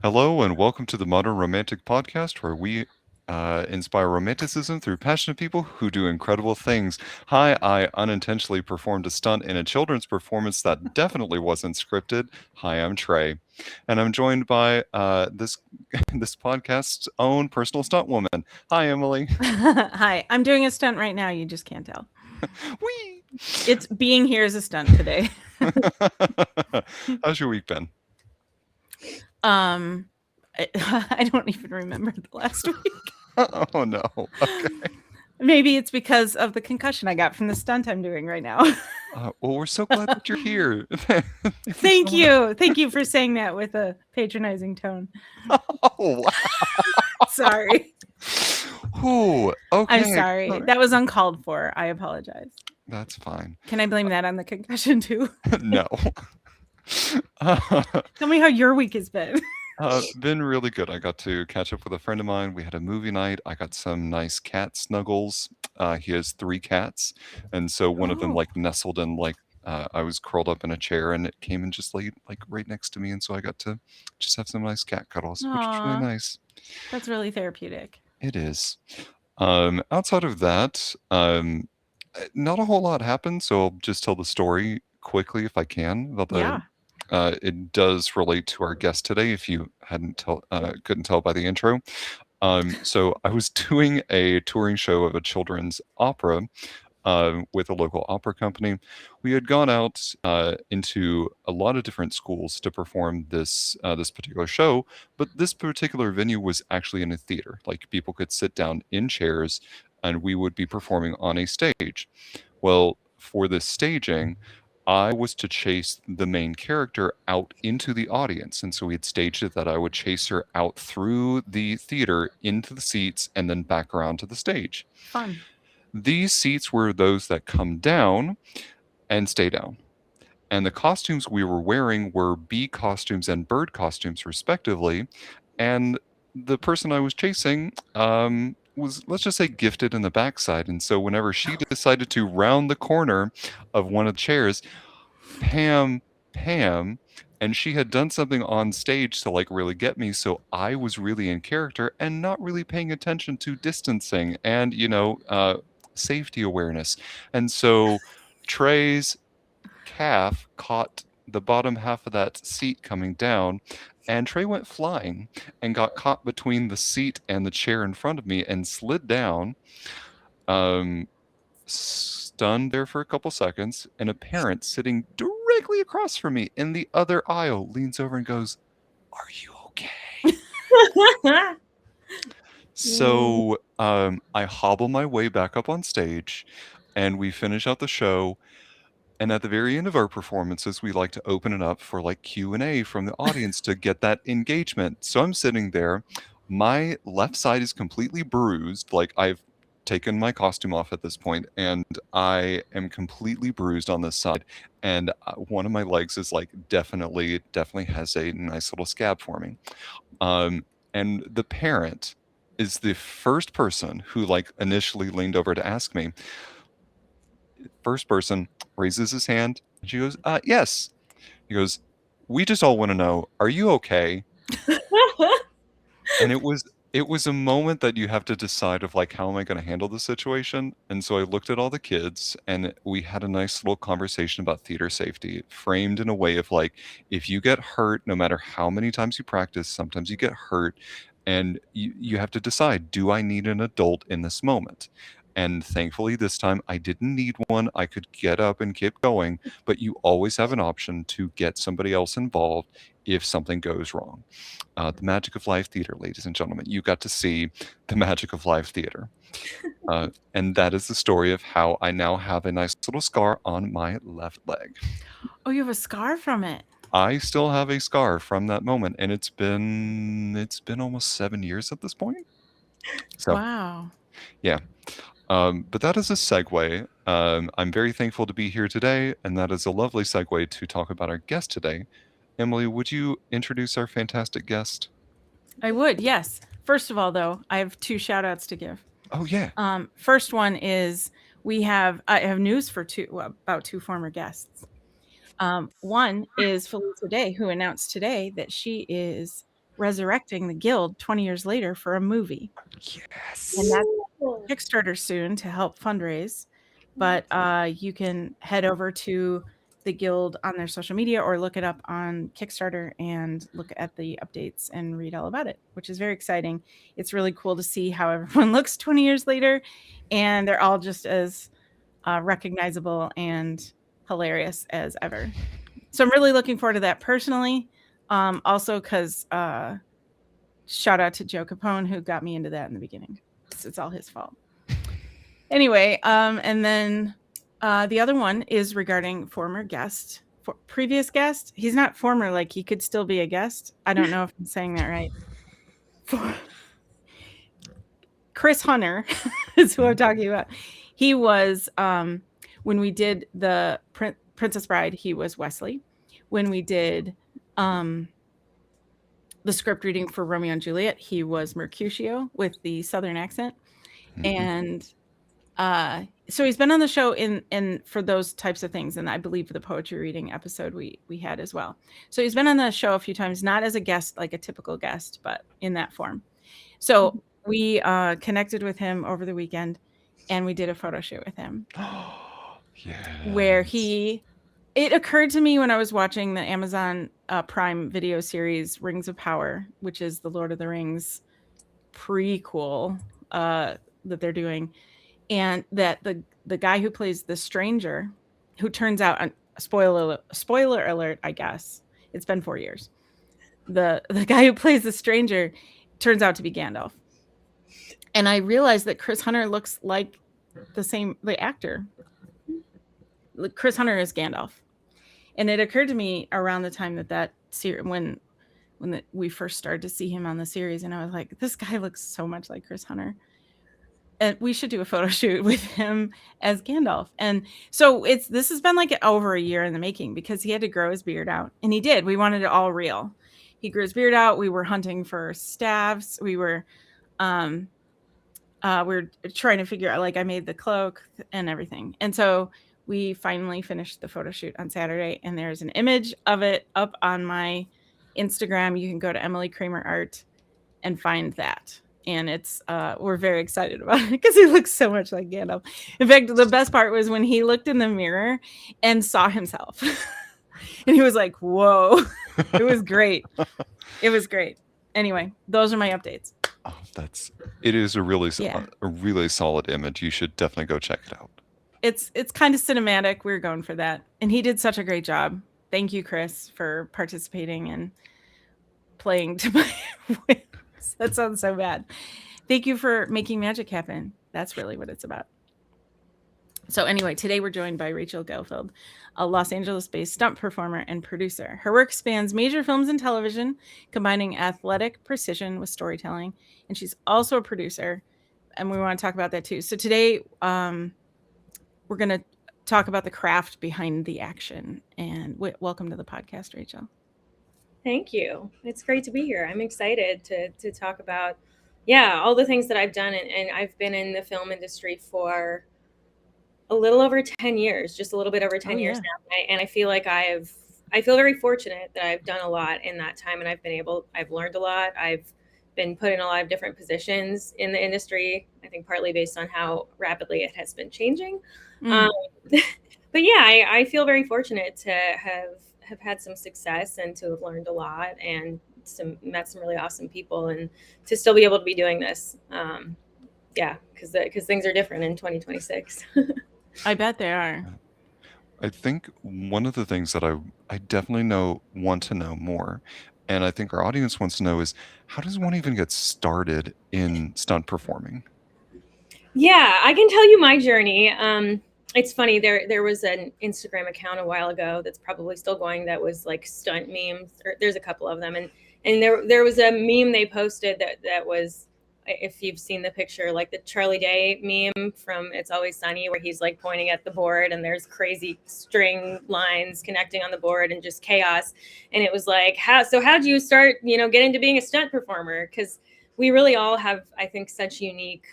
Hello and welcome to the Modern Romantic Podcast, where we inspire romanticism through passionate people who do incredible things. Hi, I unintentionally performed a stunt in a children's performance that definitely wasn't scripted. Hi, I'm Trey, and I'm joined by this this podcast's own personal stunt woman. Hi, Emily. Hi, I'm doing a stunt right now. You just can't tell. Whee! It's being here is a stunt today. How's your week been? um, I, I don't even remember the last week. Oh no. Okay. Maybe it's because of the concussion I got from the stunt I'm doing right now. Well, we're so glad that you're here. Thank you Thank so much. you. Thank you for saying that with a patronizing tone. Oh, wow. Sorry. Ooh, I'm okay. sorry. That was uncalled for. I apologize. That's fine. Can I blame that on the concussion too? No. Uh, Tell me how your week has been. been really good. I got to catch up with a friend of mine. We had a movie night. I got some nice cat snuggles. He has 3 cats, and so one of them, Oh, like, nestled in, like I was curled up in a chair, and it came and just laid, like, right next to me, and so I got to just have some nice cat cuddles, which was really aw, nice. that's really therapeutic. It is. Outside of that, not a whole lot happened, so I'll just tell the story quickly if I can. Yeah. It does relate to our guest today, if you couldn't tell by the intro. So I was doing a touring show of a children's opera with a local opera company. We had gone out into a lot of different schools to perform this particular show, but this particular venue was actually in a theater. Like, people could sit down in chairs, and we would be performing on a stage. Well, for this staging, I was to chase the main character out into the audience. And so we had staged it that I would chase her out through the theater into the seats and then back around to the stage. Fun. These seats were those that come down and stay down. And the costumes we were wearing were bee costumes and bird costumes, respectively. And the person I was chasing was, let's just say, gifted in the backside. And so whenever she decided to round the corner of one of the chairs, Pam, and she had done something on stage to, like, really get me. So I was really in character and not really paying attention to distancing and, safety awareness. And so Trey's calf caught the bottom half of that seat coming down, and Trey went flying and got caught between the seat and the chair in front of me and slid down, um, stunned there for a couple seconds, and a parent sitting directly across from me in the other aisle leans over and goes, "Are you okay?" So I hobble my way back up on stage, and we finish out the show. And at the very end of our performances, we like to open it up for, like, Q&A from the audience to get that engagement. So I'm sitting there, my left side is completely bruised, like, I've taken my costume off at this point, and I am completely bruised on this side, and one of my legs is, like, definitely has a nice little scab forming. And the parent is the first person who, like, initially leaned over to ask me. First person raises his hand, and she goes, yes. He goes, "We just all want to know, are you okay?" And it was a moment that you have to decide of, like, how am I going to handle the situation. And so I looked at all the kids, and we had a nice little conversation about theater safety, framed in a way of, like, if you get hurt, no matter how many times you practice, sometimes you get hurt, and you have to decide, do I need an adult in this moment? And thankfully, this time I didn't need one. I could get up and keep going, but you always have an option to get somebody else involved if something goes wrong. The magic of live theater, ladies and gentlemen. You got to see the magic of live theater. And that is the story of how I now have a nice little scar on my left leg. Oh, you have a scar from it. I still have a scar from that moment, and it's been almost 7 years at this point. So Wow. yeah. But that is a segue. I'm very thankful to be here today, and that is a lovely segue to talk about our guest today. Emily, would you introduce our fantastic guest? I would, yes. First of all, though, I have 2 shout outs to give. Oh, yeah. First one is I have news for about 2 former guests. One is Felicia Day, who announced today that she is resurrecting the guild 20 years later for a movie. Yes. And that's Cool. Kickstarter soon to help fundraise. But you can head over to the guild on their social media or look it up on Kickstarter and look at the updates and read all about it, which is very exciting. It's really cool to see how everyone looks 20 years later, and they're all just as recognizable and hilarious as ever. So I'm really looking forward to that personally. Also, because shout out to Joe Capone who got me into that in the beginning. It's all his fault. Anyway, and then the other one is regarding former guest, previous guest. He's not former, like he could still be a guest. I don't know if I'm saying that right. Chris Hunter is who I'm talking about. He was when we did the Princess Bride, he was Wesley. When we did the script reading for Romeo and Juliet, he was Mercutio with the Southern accent. And so he's been on the show in for those types of things, and I believe the poetry reading episode we had as well. So he's been on the show a few times, not as a guest like a typical guest, but in that form. So we connected with him over the weekend, and we did a photo shoot with him. Where it occurred to me when I was watching the Amazon Prime video series Rings of Power, which is the Lord of the Rings prequel that they're doing, and that the guy who plays the stranger, who turns out, spoiler alert, I guess it's been 4 years. The guy who plays the stranger turns out to be Gandalf, and I realized that Chris Hunter looks like the actor. Chris Hunter is Gandalf, and it occurred to me around the time that when we first started to see him on the series, and I was like, this guy looks so much like Chris Hunter. And we should do a photo shoot with him as Gandalf. And so this has been like over a year in the making because he had to grow his beard out, and he did. We wanted it all real. He grew his beard out. We were hunting for staffs. We were trying to figure out, like, I made the cloak and everything. And so we finally finished the photo shoot on Saturday, and there's an image of it up on my Instagram. You can go to Emily Kramer Art and find that. And it's we're very excited about it because he looks so much like Gandalf. In fact, the best part was when he looked in the mirror and saw himself. And he was like, whoa. It was great. It was great. Anyway, those are my updates. Oh, it is a really solid image. You should definitely go check it out. It's kind of cinematic. We're going for that. And he did such a great job. Thank you, Chris, for participating and playing to my wins. That sounds so bad. Thank you for making magic happen. That's really what it's about. So anyway, today we're joined by Rachel Gelfeld, a Los Angeles-based stunt performer and producer. Her work spans major films and television, combining athletic precision with storytelling. And she's also a producer, and we want to talk about that too. So today we're going to talk about the craft behind the action. And welcome to the podcast, Rachel. Thank you. It's great to be here. I'm excited to talk about, all the things that I've done. And I've been in the film industry for a little over 10 years, just a little bit over 10 years now. And I feel like I feel very fortunate that I've done a lot in that time. And I've learned a lot. I've been put in a lot of different positions in the industry, I think partly based on how rapidly it has been changing. But I feel very fortunate to have had some success and to have learned a lot and met some really awesome people, and to still be able to be doing this. Because things are different in 2026. I bet they are. I think one of the things that I definitely want to know more, and I think our audience wants to know, is how does one even get started in stunt performing? Yeah, I can tell you my journey. It's funny, there was an Instagram account a while ago that's probably still going that was like stunt memes. There's a couple of them, and there was a meme they posted that was, if you've seen the picture, like the Charlie Day meme from It's Always Sunny, where he's like pointing at the board and there's crazy string lines connecting on the board and just chaos. And it was like, how'd you start, get into being a stunt performer? Because we really all have, I think, such unique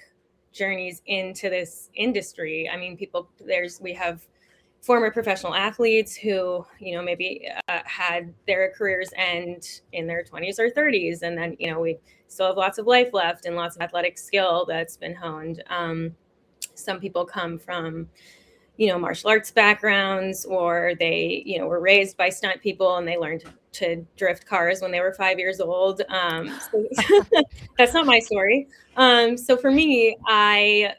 journeys into this industry. I mean, we have former professional athletes who, maybe had their careers end in their 20s or 30s. And then, we still have lots of life left and lots of athletic skill that's been honed. Some people come from, martial arts backgrounds, or they, were raised by stunt people and they learned to drift cars when they were 5 years old. So that's not my story. So for me, I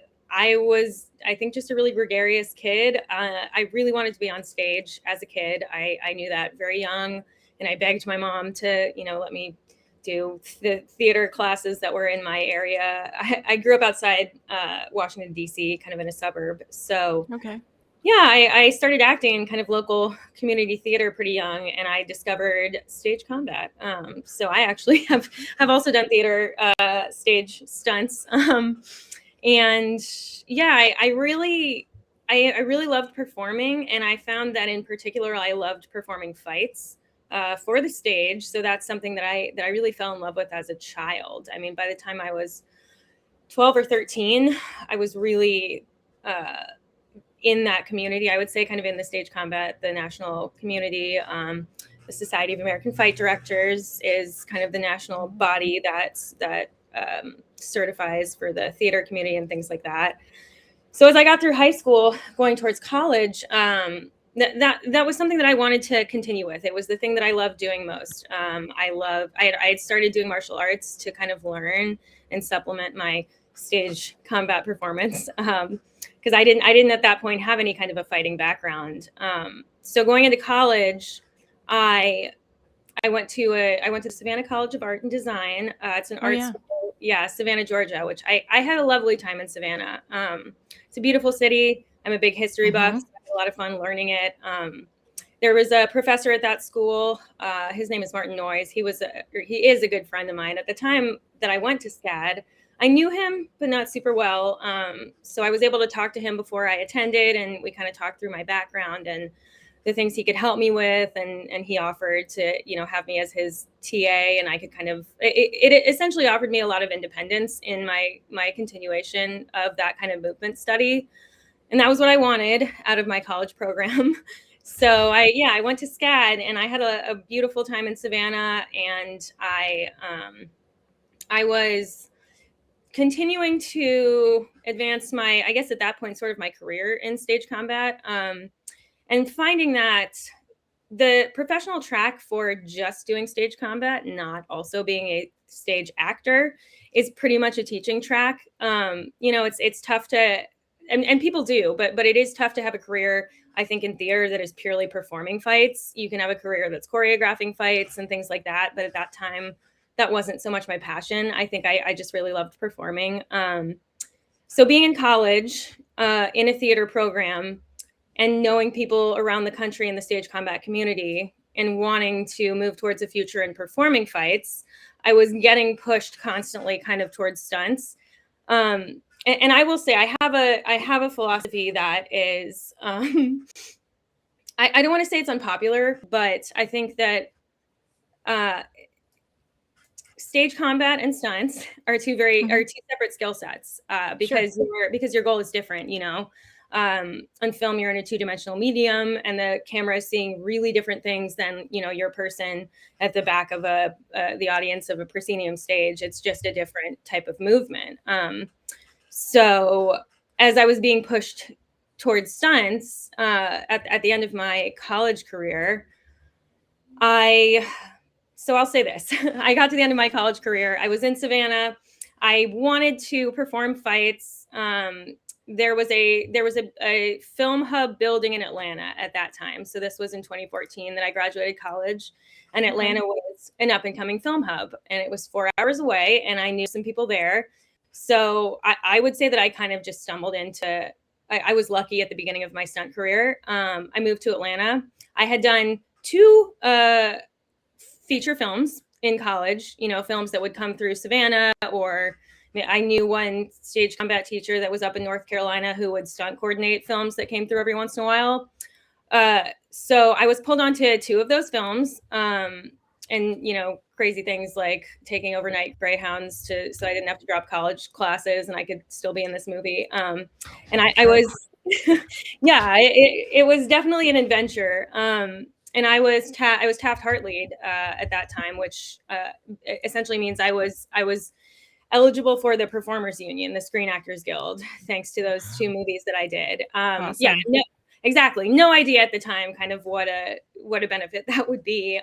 was, I think, just a really gregarious kid. I really wanted to be on stage as a kid. I knew that very young, and I begged my mom to, let me do the theater classes that were in my area. I grew up outside Washington, D.C., kind of in a suburb. So Okay. yeah, I started acting in kind of local community theater pretty young, and I discovered stage combat. So I actually have also done theater stage stunts. And yeah, I really loved performing, and I found that in particular I loved performing fights for the stage. So that's something that I really fell in love with as a child. I mean, by the time I was 12 or 13, I was really in that community. I would say kind of in the stage combat, the national community. The Society of American Fight Directors is kind of the national body that certifies for the theater community and things like that. So as I got through high school, going towards college, that was something that I wanted to continue with. It was the thing that I loved doing most. I had started doing martial arts to kind of learn and supplement my stage combat performance. Because I didn't at that point have any kind of a fighting background. So going into college, I went to the Savannah College of Art and Design. It's an art school, Savannah, Georgia, which I had a lovely time in Savannah. It's a beautiful city. I'm a big history buff, so I had a lot of fun learning it. There was a professor at that school. His name is Martin Noyes. He is a good friend of mine. At the time that I went to SCAD, I knew him, but not super well. So I was able to talk to him before I attended, and we kind of talked through my background and the things he could help me with. And he offered to, have me as his TA, and I could kind of, it essentially offered me a lot of independence in my continuation of that kind of movement study. And that was what I wanted out of my college program. So I went to SCAD, and I had a beautiful time in Savannah, and I was continuing to advance my, I guess at that point, sort of my career in stage combat, and finding that the professional track for just doing stage combat, not also being a stage actor, is pretty much a teaching track. It's tough to, and people do, but it is tough to have a career, I think, in theater that is purely performing fights. You can have a career that's choreographing fights and things like that. But at that time, that wasn't so much my passion. I think I just really loved performing. So being in college, in a theater program, and knowing people around the country in the stage combat community and wanting to move towards a future in performing fights, I was getting pushed constantly kind of towards stunts. And I will say I have a philosophy that is, I don't want to say it's unpopular, but I think that stage combat and stunts are two separate skill sets, because your goal is different. On film, you're in a two-dimensional medium, and the camera is seeing really different things than your person at the back of the audience of a proscenium stage. It's just a different type of movement. So as I was being pushed towards stunts at the end of my college career, so I'll say this. I got to the end of my college career. I was in Savannah. I wanted to perform fights. There was a film hub building in Atlanta at that time. So this was in 2014 that I graduated college, and Atlanta was an up and coming film hub, and it was 4 hours away, and I knew some people there. So I would say that I kind of just stumbled into, I was lucky at the beginning of my stunt career. I moved to Atlanta. I had done 2 feature films in college, films that would come through Savannah, or I knew one stage combat teacher that was up in North Carolina who would stunt coordinate films that came through every once in a while. So I was pulled onto 2 of those films, and crazy things like taking overnight Greyhounds so I didn't have to drop college classes and I could still be in this movie. And I was Yeah, it was definitely an adventure. And I was Taft-Hartley'd at that time, which essentially means I was eligible for the Performers Union, the Screen Actors Guild, thanks to those 2 movies that I did. Yeah, Awesome. no, exactly. No idea at the time kind of what a benefit that would be.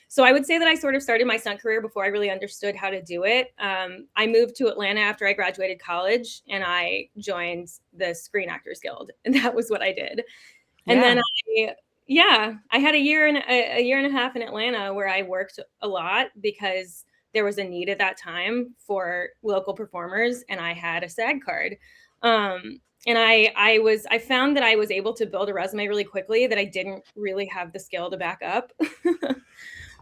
So I would say that I sort of started my stunt career before I really understood how to do it. I moved to Atlanta after I graduated college, and I joined the Screen Actors Guild, and that was what I did. And then I had a year and a half in Atlanta where I worked a lot because there was a need at that time for local performers, and I had a SAG card. And I found that I was able to build a resume really quickly that I didn't really have the skill to back up.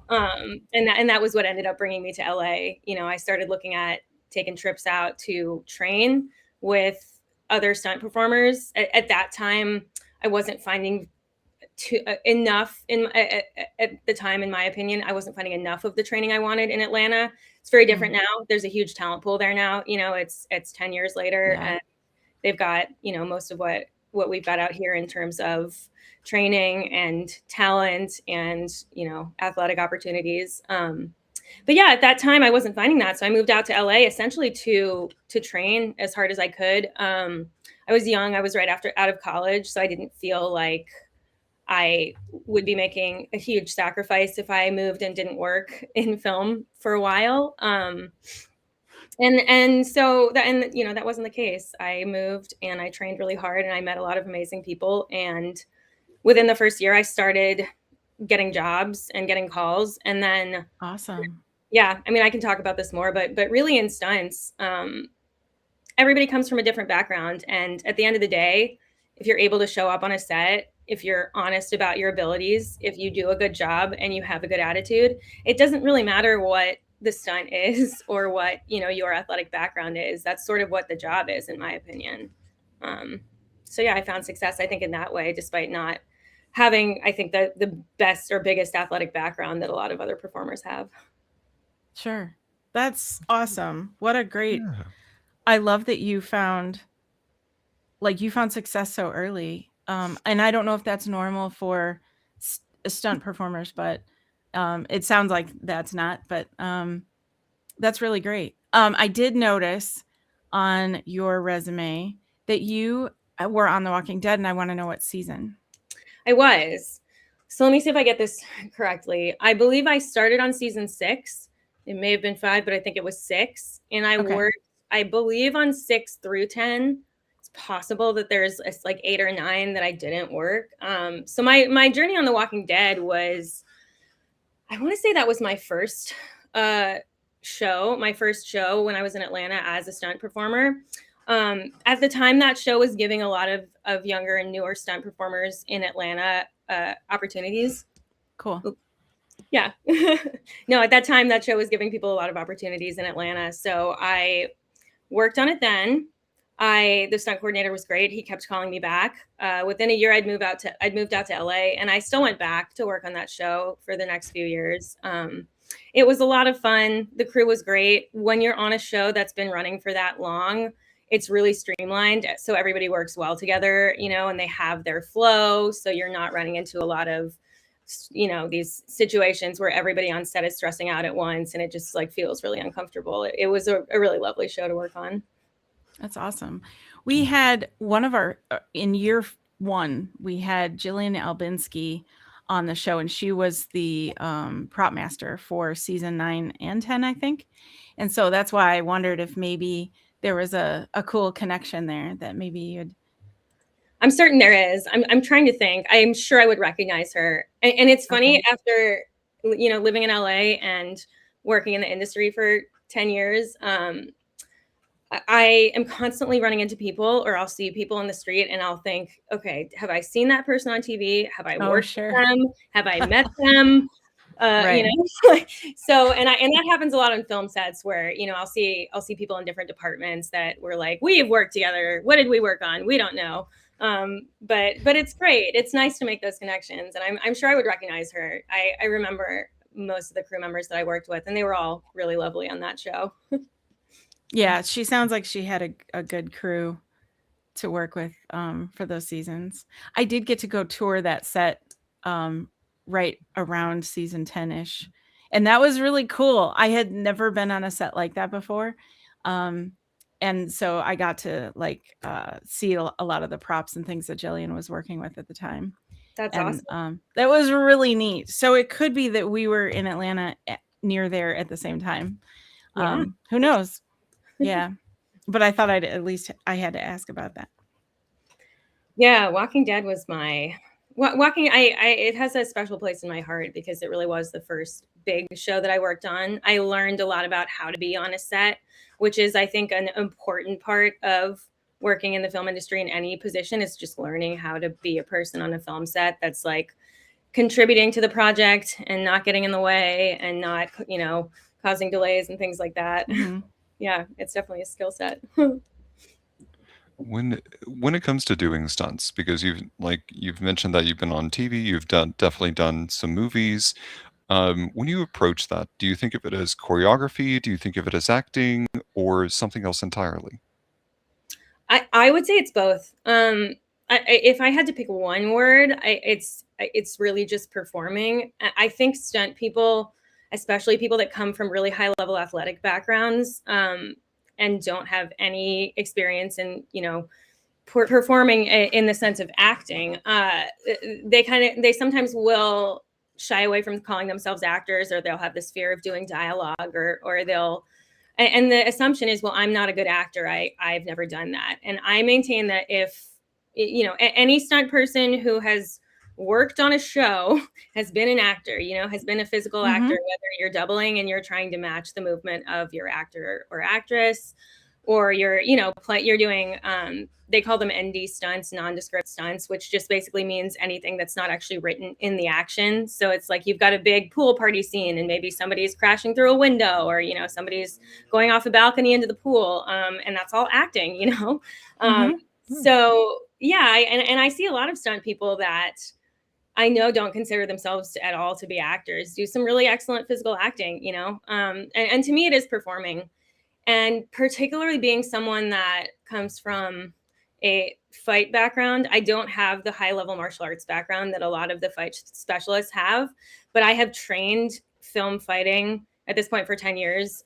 And that was what ended up bringing me to LA. You know, I started looking at taking trips out to train with other stunt performers. At that time, I wasn't finding enough at the time, in my opinion. I wasn't finding enough of the training I wanted in Atlanta. It's very different now. There's a huge talent pool there now. You know, it's 10 years later, Yeah. and they've got, you know, most of what we've got out here in terms of training and talent and, you know, athletic opportunities. But yeah, at that time I wasn't finding that, so I moved out to LA essentially to train as hard as I could. I was young. I was right out of college, so I didn't feel like I would be making a huge sacrifice if I moved and didn't work in film for a while. And so that, and you know, that wasn't the case. I moved and I trained really hard, and I met a lot of amazing people. And within the first year, I started getting jobs and getting calls. And then, Awesome. yeah, I mean, I can talk about this more, but really in stunts, everybody comes from a different background. And at the end of the day, if you're able to show up on a set, if you're honest about your abilities, if you do a good job and you have a good attitude, it doesn't really matter what the stunt is or what, you know, your athletic background is. That's sort of what the job is, in my opinion. So yeah, I found success, I think, in that way, despite not having, I think, the best or biggest athletic background that a lot of other performers have. Sure. That's awesome. What a great Yeah. I love that you found success so early. And I don't know if that's normal for stunt performers, but it sounds like that's not, but that's really great. I did notice on your resume that you were on The Walking Dead, and I want to know what season. I was. So let me see if I get this correctly. I believe I started on season 6. It may have been 5, but I think it was 6. And I worked, I believe, on 6 through 10. It's possible that there's like 8 or 9 that I didn't work. So my journey on The Walking Dead was, I want to say that was my first show when I was in Atlanta as a stunt performer. At the time, that show was giving a lot of younger and newer stunt performers in Atlanta opportunities. Cool. Yeah. No, at that time, that show was giving people a lot of opportunities in Atlanta. So I worked on it then. The stunt coordinator was great. He kept calling me back. Within a year, I'd moved out to LA, and I still went back to work on that show for the next few years. It was a lot of fun. The crew was great. When you're on a show that's been running for that long, it's really streamlined, so everybody works well together, you know, and they have their flow. So you're not running into a lot of, you know, these situations where everybody on set is stressing out at once, and it just like feels really uncomfortable. It was a really lovely show to work on. That's awesome. We had one of our, in year 1, we had Jillian Albinski on the show, and she was the prop master for season 9 and 10, I think. And so that's why I wondered if maybe there was a cool connection there that maybe you'd. I'm certain there is. I'm trying to think. I'm sure I would recognize her. And it's funny, after, you know, living in LA and working in the industry for 10 years, I am constantly running into people, or I'll see people on the street and I'll think, okay, have I seen that person on TV? Have I worked with them? Have I met them? You know, so, and that happens a lot on film sets where, you know, I'll see people in different departments that were like, we have worked together. What did we work on? We don't know. But it's great. It's nice to make those connections. And I'm sure I would recognize her. I remember most of the crew members that I worked with, and they were all really lovely on that show. Yeah, she sounds like she had a good crew to work with for those seasons. I did get to go tour that set right around season 10-ish. And that was really cool. I had never been on a set like that before. And so I got to like see a lot of the props and things that Jillian was working with at the time. That's And awesome. that was really neat. So it could be that we were in Atlanta near there at the same time. Yeah. Who knows? Yeah. But I thought I had to ask about that. Yeah, Walking Dead was my Walking. It has a special place in my heart because it really was the first big show that I worked on. I learned a lot about how to be on a set, which is, I think, an important part of working in the film industry in any position, is just learning how to be a person on a film set that's like contributing to the project and not getting in the way and not, causing delays and things like that. Mm-hmm. Yeah, it's definitely a skill set. When it comes to doing stunts, because you've mentioned that you've been on TV, you've definitely done some movies. When you approach that, do you think of it as choreography? Do you think of it as acting, or something else entirely? I would say it's both. If I had to pick one word, it's really just performing. I think stunt people, especially people that come from really high level athletic backgrounds, and don't have any experience in performing in the sense of acting, they sometimes will shy away from calling themselves actors, or they'll have this fear of doing dialogue, or they'll and the assumption is, well, I'm not a good actor. I've never done that. And I maintain that if, any stunt person who has worked on a show has been an actor, has been a physical Mm-hmm. actor, whether you're doubling and you're trying to match the movement of your actor or actress, or you're, you're doing, they call them ND stunts, nondescript stunts, which just basically means anything that's not actually written in the action. So it's like you've got a big pool party scene and maybe somebody's crashing through a window, or, somebody's going off a balcony into the pool. And that's all acting, Mm-hmm. So yeah, and I see a lot of stunt people that I know don't consider themselves at all to be actors, do some really excellent physical acting, and to me it is performing. And particularly being someone that comes from a fight background, I don't have the high level martial arts background that a lot of the fight specialists have, but I have trained film fighting at this point for 10 years,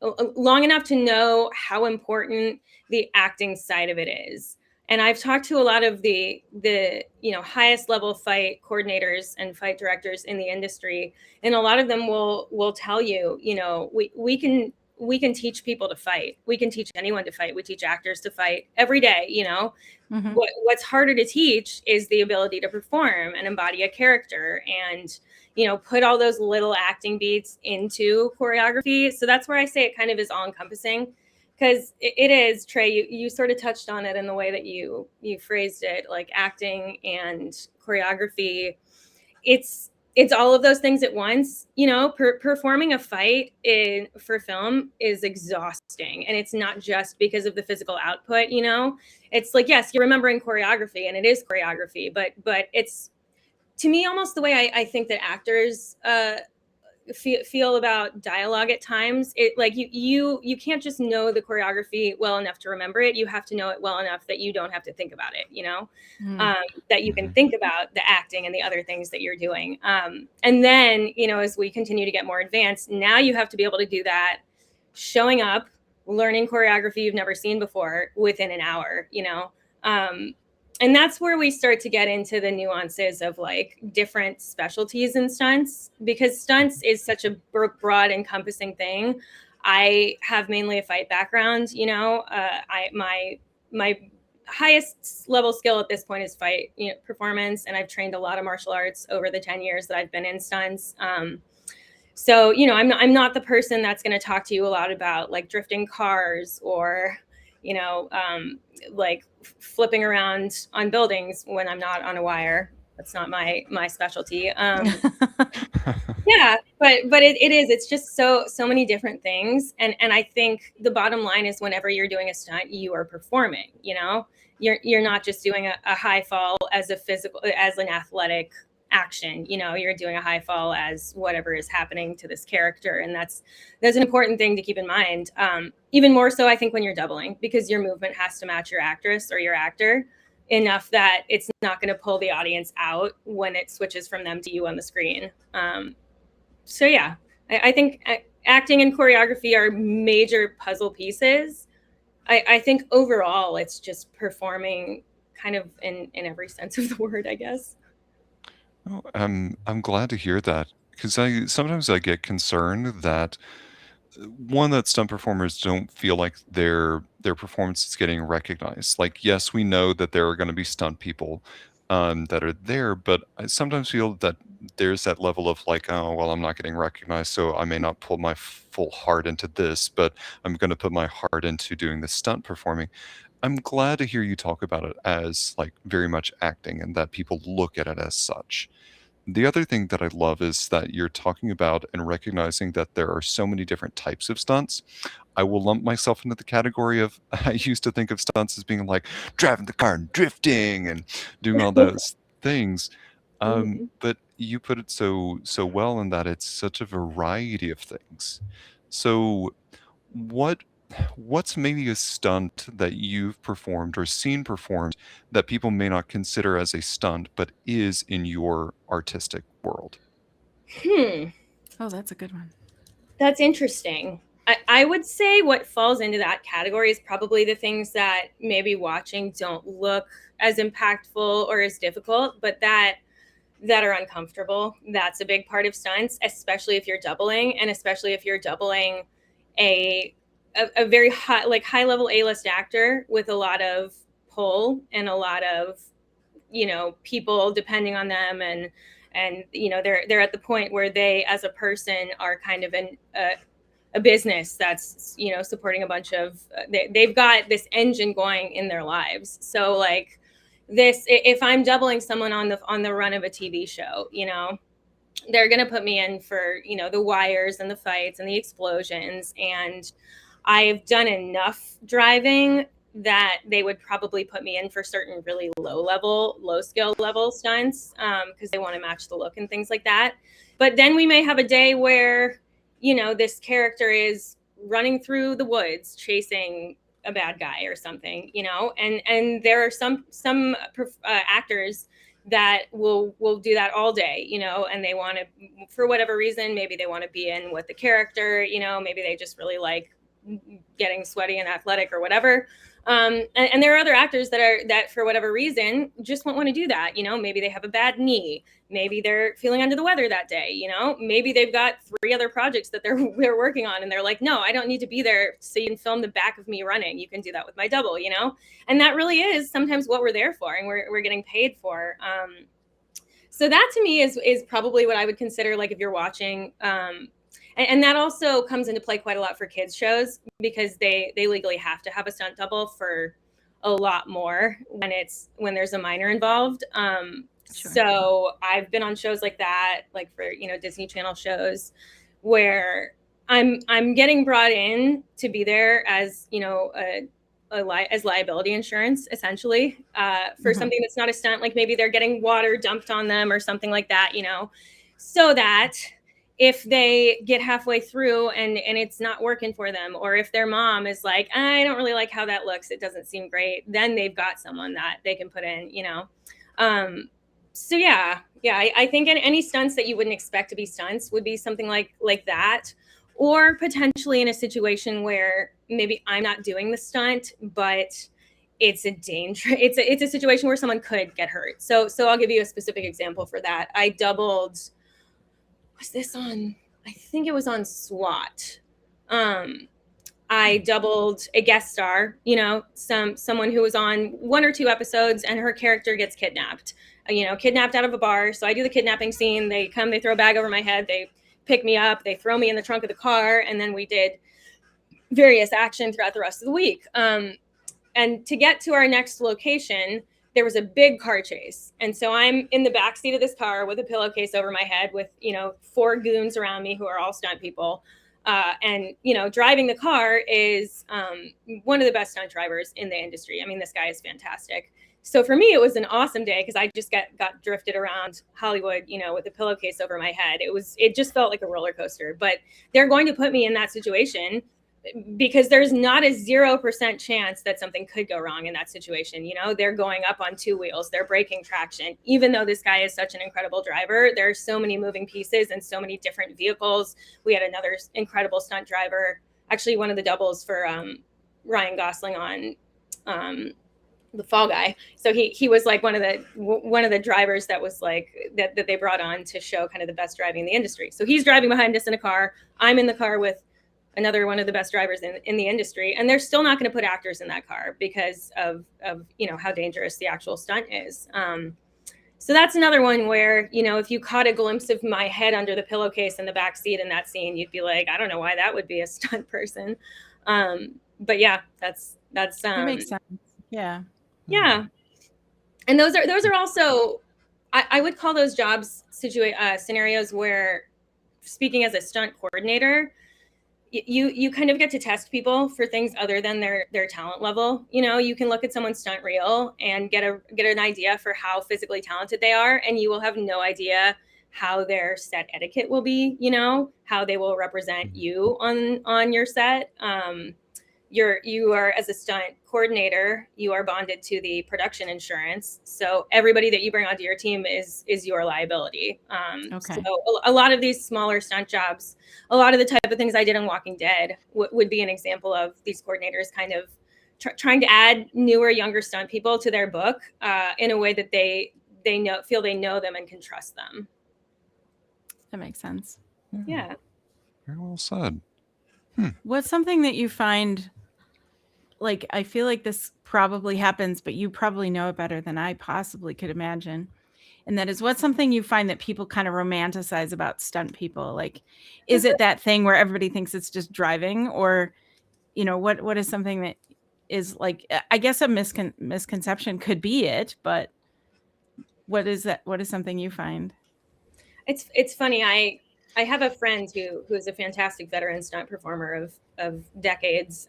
long enough to know how important the acting side of it is. And I've talked to a lot of the highest level fight coordinators and fight directors in the industry, and a lot of them will tell you, we can teach people to fight. We can teach anyone to fight. We teach actors to fight every day. Mm-hmm. What's harder to teach is the ability to perform and embody a character, and put all those little acting beats into choreography. So that's where I say it kind of is all encompassing, because it is, Trey, you sort of touched on it in the way that you phrased it, like acting and choreography. It's all of those things at once. Performing a fight for film is exhausting, and it's not just because of the physical output. It's like, yes, you're remembering choreography, and it is choreography, but it's, to me, almost the way I think that actors feel about dialogue at times. It, like, you can't just know the choreography well enough to remember it. You have to know it well enough that you don't have to think about it, that you can think about the acting and the other things that you're doing. And then, as we continue to get more advanced, now you have to be able to do that showing up, learning choreography you've never seen before within an hour. And that's where we start to get into the nuances of like different specialties in stunts, because stunts is such a broad encompassing thing. I have mainly a fight background. My highest level skill at this point is fight performance, and I've trained a lot of martial arts over the 10 years that I've been in stunts. So I'm not the person that's going to talk to you a lot about like drifting cars, or like flipping around on buildings when I'm not on a wire. That's not my specialty. Yeah, but it is. It's just so many different things, and I think the bottom line is, whenever you're doing a stunt, you are performing. You're not just doing a high fall as an athletic action. You're doing a high fall as whatever is happening to this character, and that's an important thing to keep in mind. Even more so, I think, when you're doubling, because your movement has to match your actress or your actor enough that it's not going to pull the audience out when it switches from them to you on the screen. So yeah, I think acting and choreography are major puzzle pieces. I think overall it's just performing kind of in every sense of the word, I guess. Oh, I'm glad to hear that, because sometimes I get concerned that one, that stunt performers don't feel like their performance is getting recognized. Like, yes, we know that there are going to be stunt people that are there, but I sometimes feel that there's that level of like, oh, well, I'm not getting recognized, so I may not put my full heart into this, but I'm going to put my heart into doing the stunt performing. I'm glad to hear you talk about it as like very much acting and that people look at it as such. The other thing that I love is that you're talking about and recognizing that there are so many different types of stunts. I will lump myself into the category of I used to think of stunts as being like driving the car and drifting and doing all those things. Mhm. But you put it so well in that it's such a variety of things. So what what's maybe a stunt that you've performed or seen performed that people may not consider as a stunt, but is in your artistic world? Hmm. Oh, that's a good one. That's interesting. I would say what falls into that category is probably the things that maybe watching don't look as impactful or as difficult, but that are uncomfortable. That's a big part of stunts, especially if you're doubling, and especially if you're doubling a a very high level A-list actor with a lot of pull and a lot of people depending on them, and they're at the point where they as a person are kind of a business that's supporting a bunch of they've got this engine going in their lives. So like this, if I'm doubling someone on the run of a TV show, they're going to put me in for the wires and the fights and the explosions, and I've done enough driving that they would probably put me in for certain really low skill level stunts, because they want to match the look and things like that. But then we may have a day where this character is running through the woods chasing a bad guy or something, and there are some actors that will do that all day, and they want to, for whatever reason, maybe they want to be in with the character, maybe they just really like getting sweaty and athletic or whatever. And there are other actors that for whatever reason just won't want to do that. Maybe they have a bad knee. Maybe they're feeling under the weather that day. Maybe they've got 3 other projects that they're working on, and they're like, no, I don't need to be there so you can film the back of me running. You can do that with my double. And that really is sometimes what we're there for, and we're getting paid for. So that to me is probably what I would consider, like, if you're watching. And that also comes into play quite a lot for kids shows, because they legally have to have a stunt double for a lot more when there's a minor involved. Sure. So I've been on shows like that, like for Disney Channel shows, where I'm getting brought in to be there as as liability insurance, essentially, for something that's not a stunt. Like maybe they're getting water dumped on them or something like that, so that if they get halfway through and it's not working for them, or if their mom is like, I don't really like how that looks, it doesn't seem great, then they've got someone that they can put in. So yeah, I think any stunts that you wouldn't expect to be stunts would be something like that, or potentially in a situation where maybe I'm not doing the stunt, but it's a danger. It's a situation where someone could get hurt. So I'll give you a specific example for that. I doubled. Was this on? I think it was on SWAT. I doubled a guest star, someone who was on 1 or 2 episodes, and her character gets kidnapped, kidnapped out of a bar. So I do the kidnapping scene. They come, they throw a bag over my head, they pick me up, they throw me in the trunk of the car, and then we did various action throughout the rest of the week. And to get to our next location, there was a big car chase. And so I'm in the back seat of this car with a pillowcase over my head with, 4 goons around me who are all stunt people. And driving the car is one of the best stunt drivers in the industry. I mean, this guy is fantastic. So for me, it was an awesome day because I just got drifted around Hollywood, with a pillowcase over my head. It just felt like a roller coaster. But they're going to put me in that situation because there's not a 0% chance that something could go wrong in that situation. They're going up on 2 wheels, they're braking traction. Even though this guy is such an incredible driver, there are so many moving pieces and so many different vehicles. We had another incredible stunt driver, actually one of the doubles for Ryan Gosling on the Fall Guy. So he was like one of the drivers that was like that they brought on to show kind of the best driving in the industry. So he's driving behind us in a car. I'm in the car with another one of the best drivers in the industry, and they're still not going to put actors in that car because of how dangerous the actual stunt is. So that's another one where, if you caught a glimpse of my head under the pillowcase in the back seat in that scene, you'd be like, I don't know why that would be a stunt person. But yeah, that's that makes sense. Yeah. And those are also, I would call those jobs scenarios where, speaking as a stunt coordinator, you kind of get to test people for things other than their talent level. You can look at someone's stunt reel and get an idea for how physically talented they are, and you will have no idea how their set etiquette will be, how they will represent you on your set. You are, as a stunt coordinator, you are bonded to the production insurance. So everybody that you bring onto your team is your liability. Okay. So a lot of these smaller stunt jobs, a lot of the type of things I did in Walking Dead would be an example of these coordinators kind of trying to add newer, younger stunt people to their book in a way that they feel they know them and can trust them. That makes sense. Yeah. Very well said. What's something that you find, like, I feel like this probably happens, but you probably know it better than I possibly could imagine. And that is, what's something you find that people kind of romanticize about stunt people? Like, is it that thing where everybody thinks it's just driving, or, what is something that is like, I guess a misconception could be it, but what is that? What is something you find? It's funny. I have a friend who is a fantastic veteran stunt performer of decades,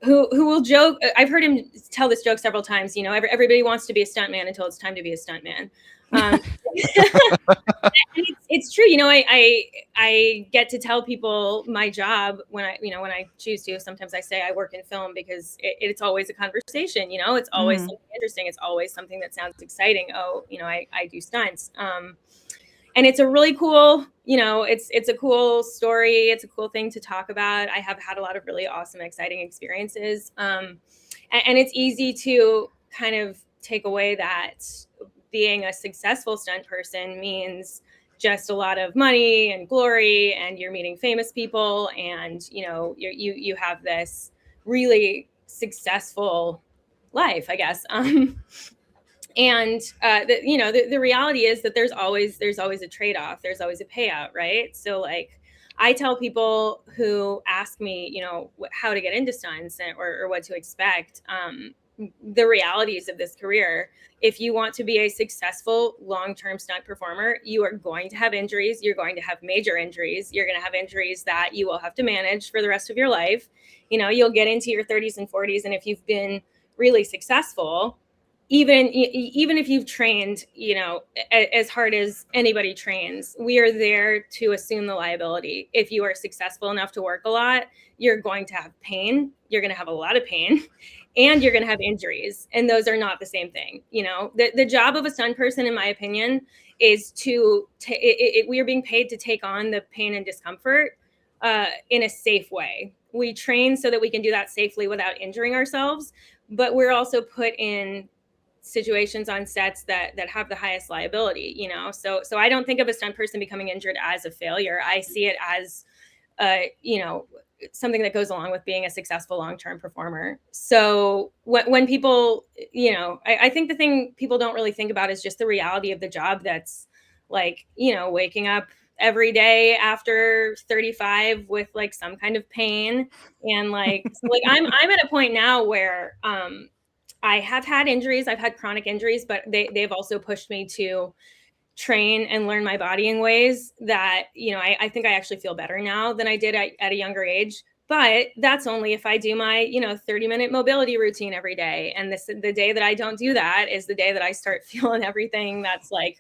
who will joke. I've heard him tell this joke several times. Everybody wants to be a stuntman until it's time to be a stuntman. It's true. I get to tell people my job when I choose to. Sometimes I say I work in film because it's always a conversation. It's always something interesting. It's always something that sounds exciting. Oh, I do stunts. And it's a really cool, it's a cool story. It's a cool thing to talk about. I have had a lot of really awesome, exciting experiences. And it's easy to kind of take away that being a successful stunt person means just a lot of money and glory, and you're meeting famous people, and you have this really successful life, I guess. And the reality is that there's always a trade-off. There's always a payout, right? So like, I tell people who ask me, how to get into stunts or what to expect, the realities of this career. If you want to be a successful long-term stunt performer, you are going to have injuries. You're going to have major injuries. You're going to have injuries that you will have to manage for the rest of your life. You'll get into your 30s and 40s, and if you've been really successful, even if you've trained, as hard as anybody trains, we are there to assume the liability. If you are successful enough to work a lot, you're going to have pain. You're going to have a lot of pain, and you're going to have injuries. And those are not the same thing. The job of a stunt person, in my opinion, is we are being paid to take on the pain and discomfort in a safe way. We train so that we can do that safely without injuring ourselves, but we're also put in situations on sets that have the highest liability, so I don't think of a stunt person becoming injured as a failure. I see it as something that goes along with being a successful long-term performer. So when people, I think the thing people don't really think about is just the reality of the job. That's like, waking up every day after 35 with like some kind of pain, and like, so like I'm at a point now where I have had injuries. I've had chronic injuries, but they've also pushed me to train and learn my body in ways that, I think I actually feel better now than I did at a younger age. But that's only if I do my, 30-minute mobility routine every day. And the day that I don't do that is the day that I start feeling everything that's like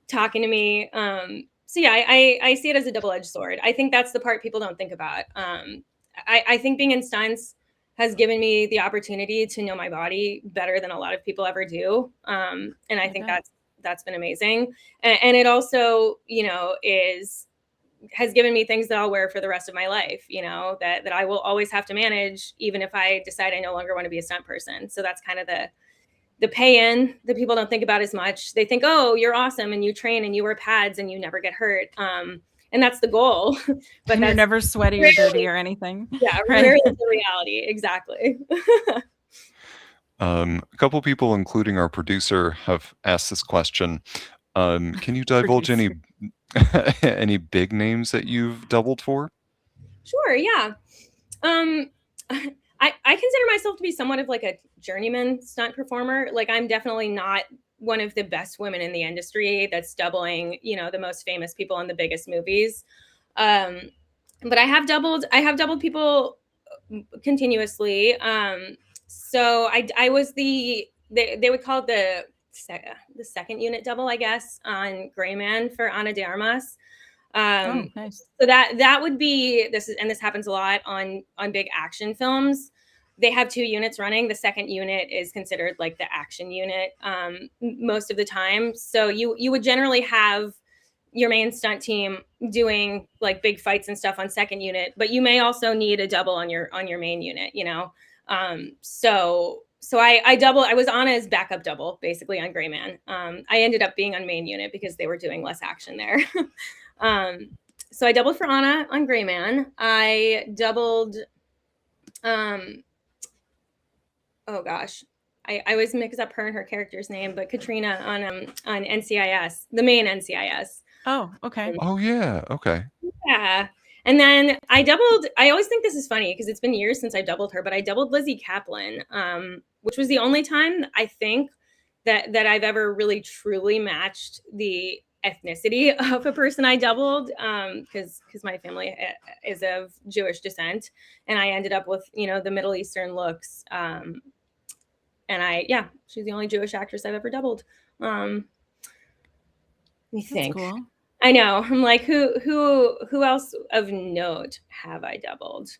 talking to me. So yeah, I see it as a double-edged sword. I think that's the part people don't think about. I think being in stunts has given me the opportunity to know my body better than a lot of people ever do. And I think that's been amazing. And it also, has given me things that I'll wear for the rest of my life, that I will always have to manage, even if I decide I no longer want to be a stunt person. So that's kind of the pay-in that people don't think about as much. They think, oh, you're awesome and you train and you wear pads and you never get hurt. And that's the goal. But you're never sweaty or dirty or anything. Yeah, right? rarely the reality. Exactly. A couple people, including our producer, have asked this question. Can you divulge any any big names that you've doubled for? Sure, yeah. I consider myself to be somewhat of like a journeyman stunt performer. Like, I'm definitely not one of the best women in the industry that's doubling, the most famous people in the biggest movies. But I have doubled people continuously. So I was they would call it the second unit double, I guess, on Gray Man for Ana de Armas. Nice. So that would be this happens a lot on big action films. They have 2 units running. The second unit is considered like the action unit most of the time. So you would generally have your main stunt team doing like big fights and stuff on second unit, but you may also need a double on your main unit, So I was on as backup double basically on Gray Man. I ended up being on main unit because they were doing less action there. So I doubled for Anna on Gray Man. I doubled, oh gosh, I always mix up her and her character's name, but Katrina on NCIS, the main NCIS. Oh, okay. Oh yeah, okay. Yeah. And then I always think this is funny because it's been years since I doubled her, but I doubled Lizzie Kaplan, which was the only time I think that I've ever really truly matched the ethnicity of a person I doubled, because my family is of Jewish descent, and I ended up with the Middle Eastern looks, and she's the only Jewish actress I've ever doubled. Let me think. That's cool. I know. I'm like, who else of note have I doubled?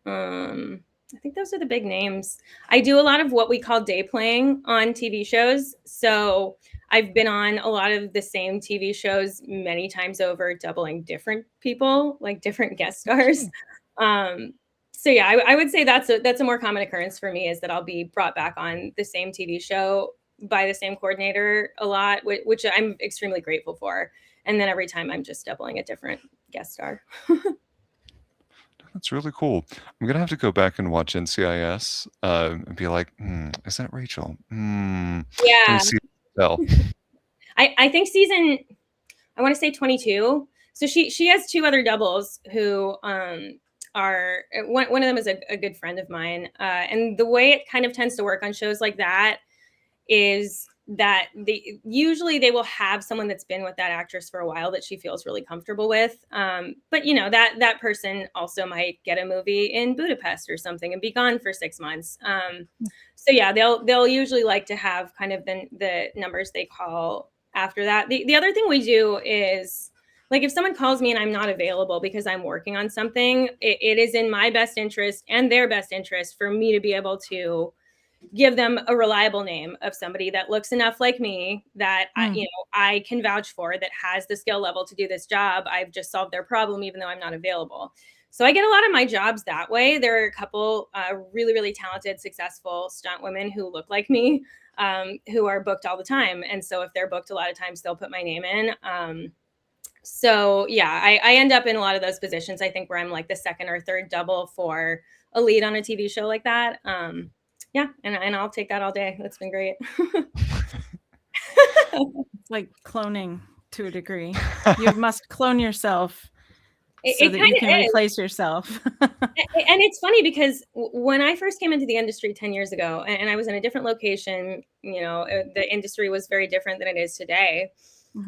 I think those are the big names. I do a lot of what we call day playing on TV shows. So I've been on a lot of the same TV shows many times over, doubling different people, like different guest stars. So yeah, I would say that's a more common occurrence for me, is that I'll be brought back on the same TV show by the same coordinator a lot, which I'm extremely grateful for. And then every time I'm just doubling a different guest star. That's really cool. I'm gonna have to go back and watch NCIS and be like, is that Rachel? Yeah. I think season, I want to say 22. So she has 2 other doubles who are, one of them is a good friend of mine. And the way it kind of tends to work on shows like that is that usually they will have someone that's been with that actress for a while that she feels really comfortable with. But that person also might get a movie in Budapest or something and be gone for 6 months. So yeah, they'll usually like to have kind of the numbers they call after that. The other thing we do is, like, if someone calls me and I'm not available because I'm working on something, it is in my best interest and their best interest for me to be able to give them a reliable name of somebody that looks enough like me that I can vouch for, that has the skill level to do this job. I've just solved their problem even though I'm not available. So I get a lot of my jobs that way. There are a couple really, really talented, successful stunt women who look like me, who are booked all the time. And so if they're booked a lot of times, they'll put my name in. So yeah, I end up in a lot of those positions, I think, where I'm like the second or third double for a lead on a TV show like that. Yeah, and I'll take that all day. That's been great. It's like cloning to a degree. You must clone yourself so that you can replace yourself. And it's funny because when I first came into the industry 10 years ago, and I was in a different location, the industry was very different than it is today.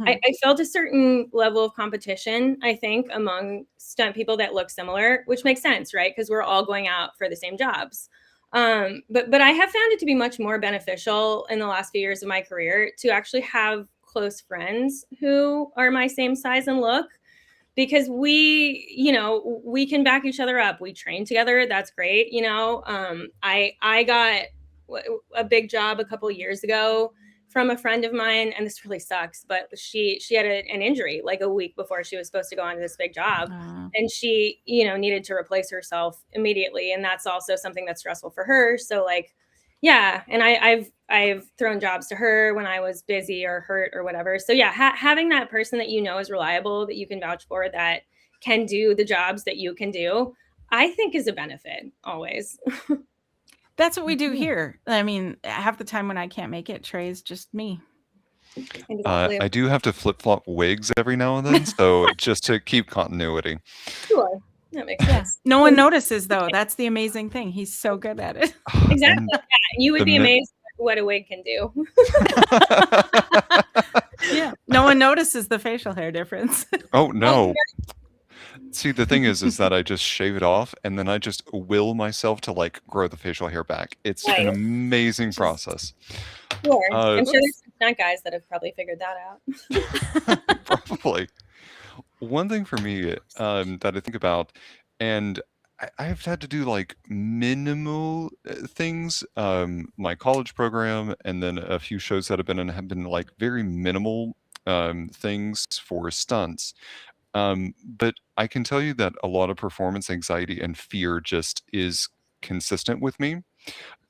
I felt a certain level of competition, I think, among stunt people that look similar, which makes sense, right? Because we're all going out for the same jobs. But I have found it to be much more beneficial in the last few years of my career to actually have close friends who are my same size and look, because we can back each other up. We train together. That's great. I got a big job a couple of years ago from a friend of mine, and this really sucks, but she had an injury like a week before she was supposed to go on to this big job. And she, needed to replace herself immediately. And that's also something that's stressful for her. So yeah. And I've thrown jobs to her when I was busy or hurt or whatever. So yeah, having that person that is reliable, that you can vouch for, that can do the jobs that you can do, I think is a benefit always. That's what we do here. I mean, half the time when I can't make it, Trey's just me. Exactly. I do have to flip-flop wigs every now and then, so just to keep continuity. Sure. That makes sense. No one notices, though. That's the amazing thing. He's so good at it. Exactly. Yeah. You would be amazed what a wig can do. Yeah. No one notices the facial hair difference. Oh, no. See, the thing is that I just shave it off, and then I just will myself to grow the facial hair back. It's an amazing process. Sure. I'm sure there's some stunt guys that have probably figured that out. Probably. One thing for me that I think about, and I've had to do minimal things, my college program, and then a few shows that have been very minimal things for stunts. But I can tell you that a lot of performance anxiety and fear just is consistent with me.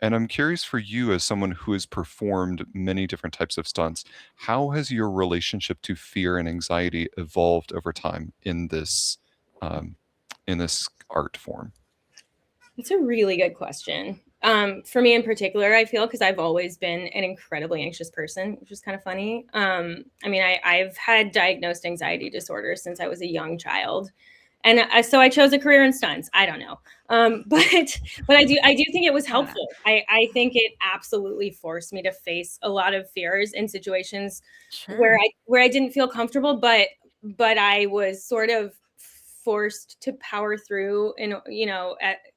And I'm curious for you, as someone who has performed many different types of stunts, how has your relationship to fear and anxiety evolved over time in this art form? It's a really good question. For me in particular, I feel, because I've always been an incredibly anxious person, which is kind of funny. I've had diagnosed anxiety disorder since I was a young child. And so I chose a career in stunts. I don't know. But I do think it was helpful. I think it absolutely forced me to face a lot of fears in situations where I didn't feel comfortable, but I was sort of forced to power through and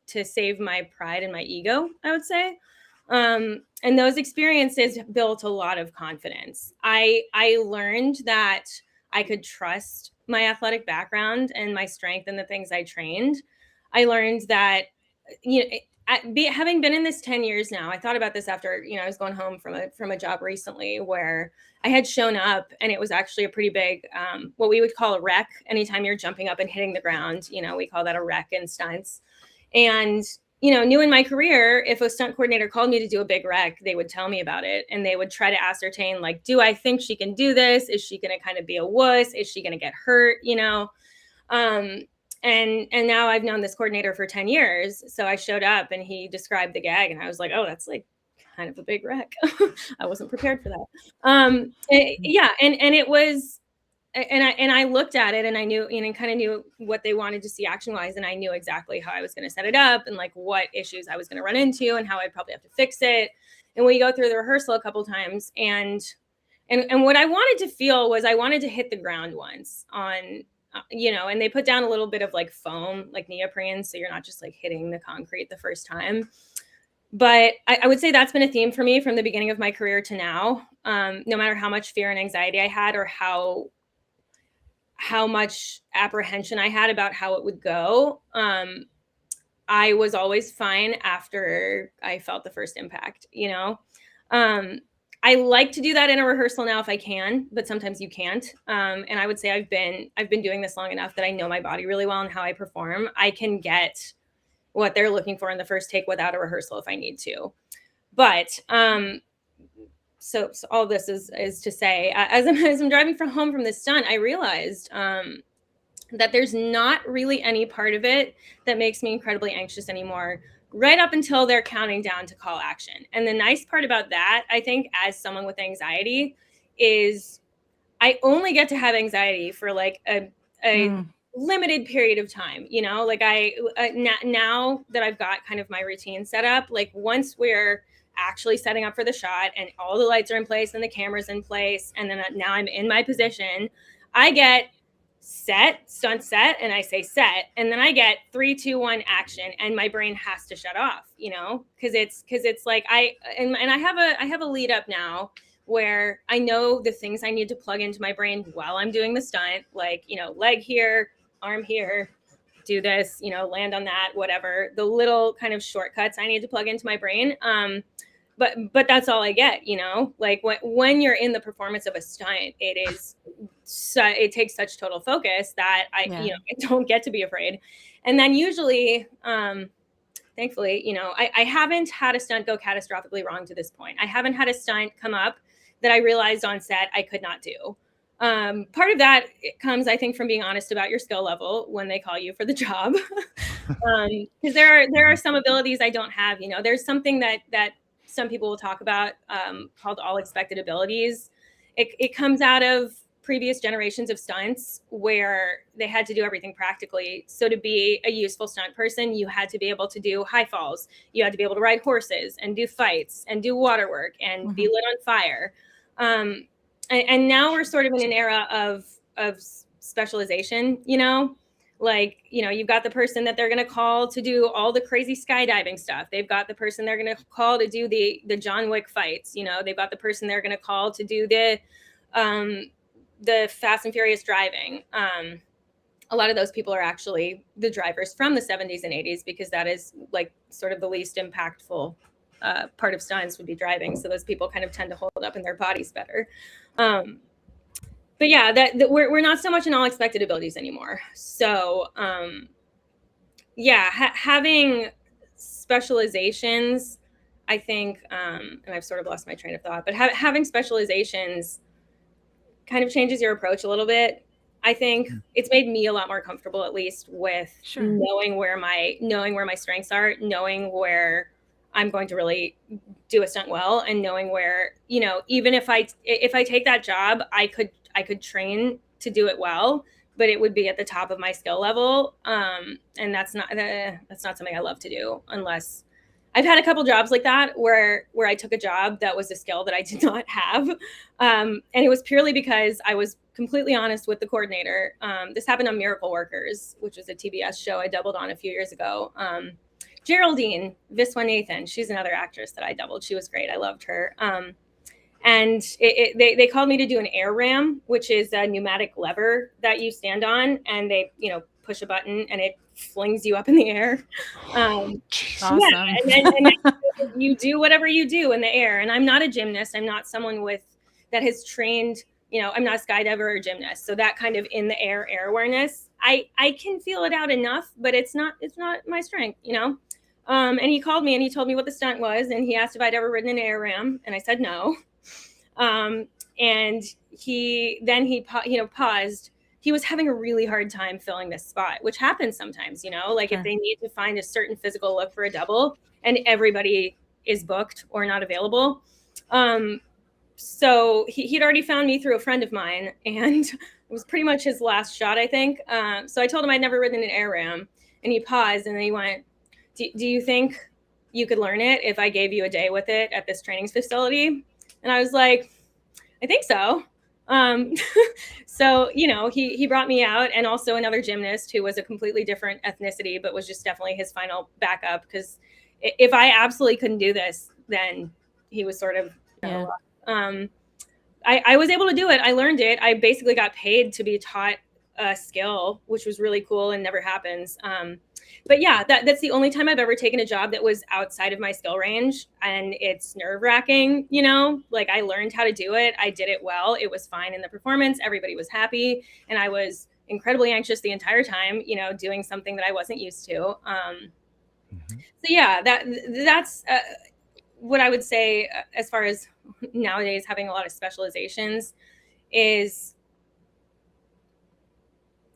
to save my pride and my ego, I would say. And those experiences built a lot of confidence. I learned that I could trust my athletic background and my strength and the things I trained. I learned that, having been in this 10 years now, I thought about this after, I was going home from a job recently where I had shown up, and it was actually a pretty big, what we would call a wreck. Anytime you're jumping up and hitting the ground, we call that a wreck in stunts. And, knew in my career, if a stunt coordinator called me to do a big wreck, they would tell me about it. And they would try to ascertain, do I think she can do this? Is she going to kind of be a wuss? Is she going to get hurt? And now I've known this coordinator for 10 years. So I showed up and he described the gag, and I was like, oh, that's kind of a big wreck. I wasn't prepared for that. Yeah. And it was, and I looked at it, and I knew, kind of knew what they wanted to see action wise. And I knew exactly how I was going to set it up, and what issues I was going to run into, and how I'd probably have to fix it. And we go through the rehearsal a couple times, and what I wanted to feel was I wanted to hit the ground once on, and they put down a little bit of foam, neoprene. So you're not just hitting the concrete the first time. But I would say that's been a theme for me from the beginning of my career to now. No matter how much fear and anxiety I had, or how much apprehension I had about how it would go, I was always fine after I felt the first impact, I like to do that in a rehearsal now if I can, but sometimes you can't. And I would say I've been doing this long enough that I know my body really well and how I perform. I can get what they're looking for in the first take without a rehearsal if I need to. But so all this is to say, as I'm driving home from this stunt, I realized that there's not really any part of it that makes me incredibly anxious anymore, right up until they're counting down to call action. And the nice part about that, I think, as someone with anxiety, is I only get to have anxiety for a limited period of time. Now that I've got kind of my routine set up, once we're actually setting up for the shot and all the lights are in place and the camera's in place, and then now I'm in my position, I get stunt set, and I say set, and then I get 3, 2, 1 action, and my brain has to shut off, because it's like I have a lead up now where I know the things I need to plug into my brain while I'm doing the stunt, like, leg here, arm here, do this, land on that, whatever, the little kind of shortcuts I need to plug into my brain. But that's all I get, like when you're in the performance of a stunt, it takes such total focus that I don't get to be afraid. And then usually, thankfully, I haven't had a stunt go catastrophically wrong to this point. I haven't had a stunt come up that I realized on set I could not do. Part of that comes, I think, from being honest about your skill level when they call you for the job. Because there are some abilities I don't have. There's something that some people will talk about called all expected abilities. It comes out of previous generations of stunts where they had to do everything practically. So to be a useful stunt person, you had to be able to do high falls. You had to be able to ride horses and do fights and do water work and be lit on fire. And now we're sort of in an era of specialization, like, you've got the person that they're going to call to do all the crazy skydiving stuff. They've got the person they're going to call to do the John Wick fights. They've got the person they're going to call to do the Fast and Furious driving. A lot of those people are actually the drivers from the 70s and 80s, because that is like sort of the least impactful part of stunts would be driving. So those people kind of tend to hold up in their bodies better. But yeah, that we're not so much in all expected abilities anymore. So having specializations, I think, and I've sort of lost my train of thought, but having specializations kind of changes your approach a little bit. I think it's made me a lot more comfortable, at least, with knowing where my strengths are, knowing where I'm going to really do a stunt well, and knowing where, even if I take that job, I could train to do it well, but it would be at the top of my skill level. And that's not something I love to do, unless I've had a couple jobs like that where I took a job that was a skill that I did not have. And it was purely because I was completely honest with the coordinator. This happened on Miracle Workers, which was a TBS show I doubled on a few years ago. Geraldine Viswanathan, she's another actress that I doubled. She was great. I loved her. And they called me to do an air ram, which is a pneumatic lever that you stand on, and they, push a button and it flings you up in the air. Awesome. Yeah, and then you do whatever you do in the air. And I'm not a gymnast. I'm not someone that has trained, I'm not a skydiver or a gymnast. So that kind of in the air awareness, I can feel it out enough, but it's not my strength, And he called me and he told me what the stunt was, and he asked if I'd ever ridden an air ram, and I said no. And he paused. He was having a really hard time filling this spot, which happens sometimes, like if they need to find a certain physical look for a double and everybody is booked or not available. So he'd already found me through a friend of mine, and it was pretty much his last shot, I think. So I told him I'd never ridden an air ram, and he paused and then he went, do you think you could learn it if I gave you a day with it at this training facility? And I was like, I think so. So, he brought me out, and also another gymnast who was a completely different ethnicity, but was just definitely his final backup. Because if I absolutely couldn't do this, then he was sort of, I was able to do it. I learned it. I basically got paid to be taught a skill, which was really cool and never happens. But yeah, that's the only time I've ever taken a job that was outside of my skill range, and it's nerve-wracking, like I learned how to do it. I did it well. It was fine in the performance. Everybody was happy, and I was incredibly anxious the entire time, doing something that I wasn't used to. So yeah, that's what I would say as far as nowadays having a lot of specializations is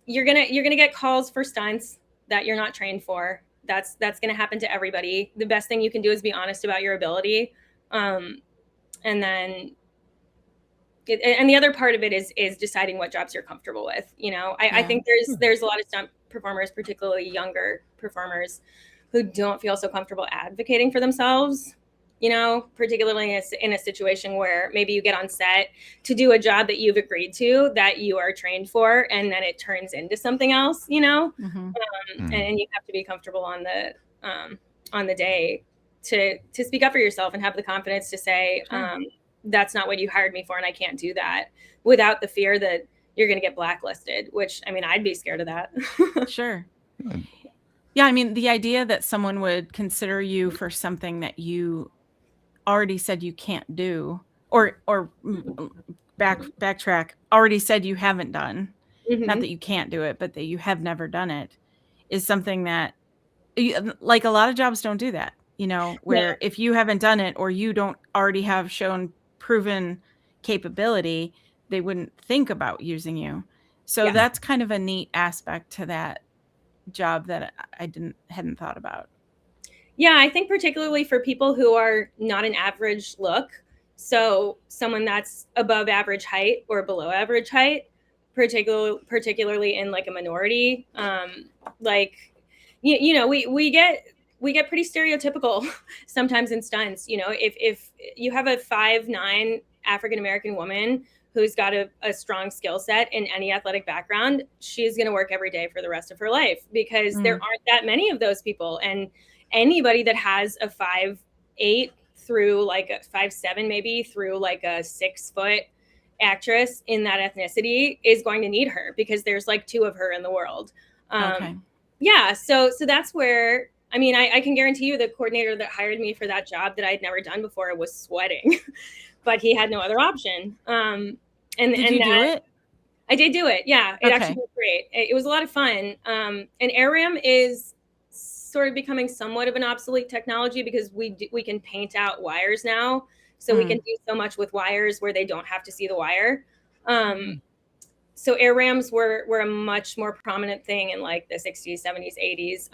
you're gonna get calls for stunts that you're not trained for. That's going to happen to everybody. The best thing you can do is be honest about your ability. And then, and the other part of it is deciding what jobs you're comfortable with. I think there's a lot of stunt performers, particularly younger performers, who don't feel so comfortable advocating for themselves. you know, particularly in a situation where maybe you get on set to do a job that you've agreed to, that you are trained for, and then it turns into something else, you know. And you have to be comfortable on the day to speak up for yourself and have the confidence to say, that's not what you hired me for, and I can't do that, without the fear that you're going to get blacklisted, which, I mean, I'd be scared of that. Sure. Yeah, I mean, the idea that someone would consider you for something that you already said you can't do, or backtrack, already said you haven't done, not that you can't do it, but that you have never done it, is something that, like, a lot of jobs don't do that, you know, where if you haven't done it or you don't already have shown proven capability, they wouldn't think about using you. So that's kind of a neat aspect to that job that I hadn't thought about. Yeah, I think particularly for people who are not an average look, so someone that's above average height or below average height, particularly in like a minority, like you know, we get pretty stereotypical sometimes in stunts. You know, if you have a 5'9" African American woman who's got a strong skill set in any athletic background, she's going to work every day for the rest of her life, because there aren't that many of those people. And anybody that has a 5'8" through like a 5'7" maybe through like a 6-foot actress in that ethnicity is going to need her, because there's like 2 of her in the world. Yeah, so that's where, I mean, I can guarantee you the coordinator that hired me for that job that I'd never done before was sweating, but he had no other option. Did you do it? I did do it. Yeah, it actually was great. It was a lot of fun. And AirRam is sort of becoming somewhat of an obsolete technology, because we can paint out wires now, so we can do so much with wires where they don't have to see the wire. So AirRams were a much more prominent thing in like the 60s, 70s, 80s.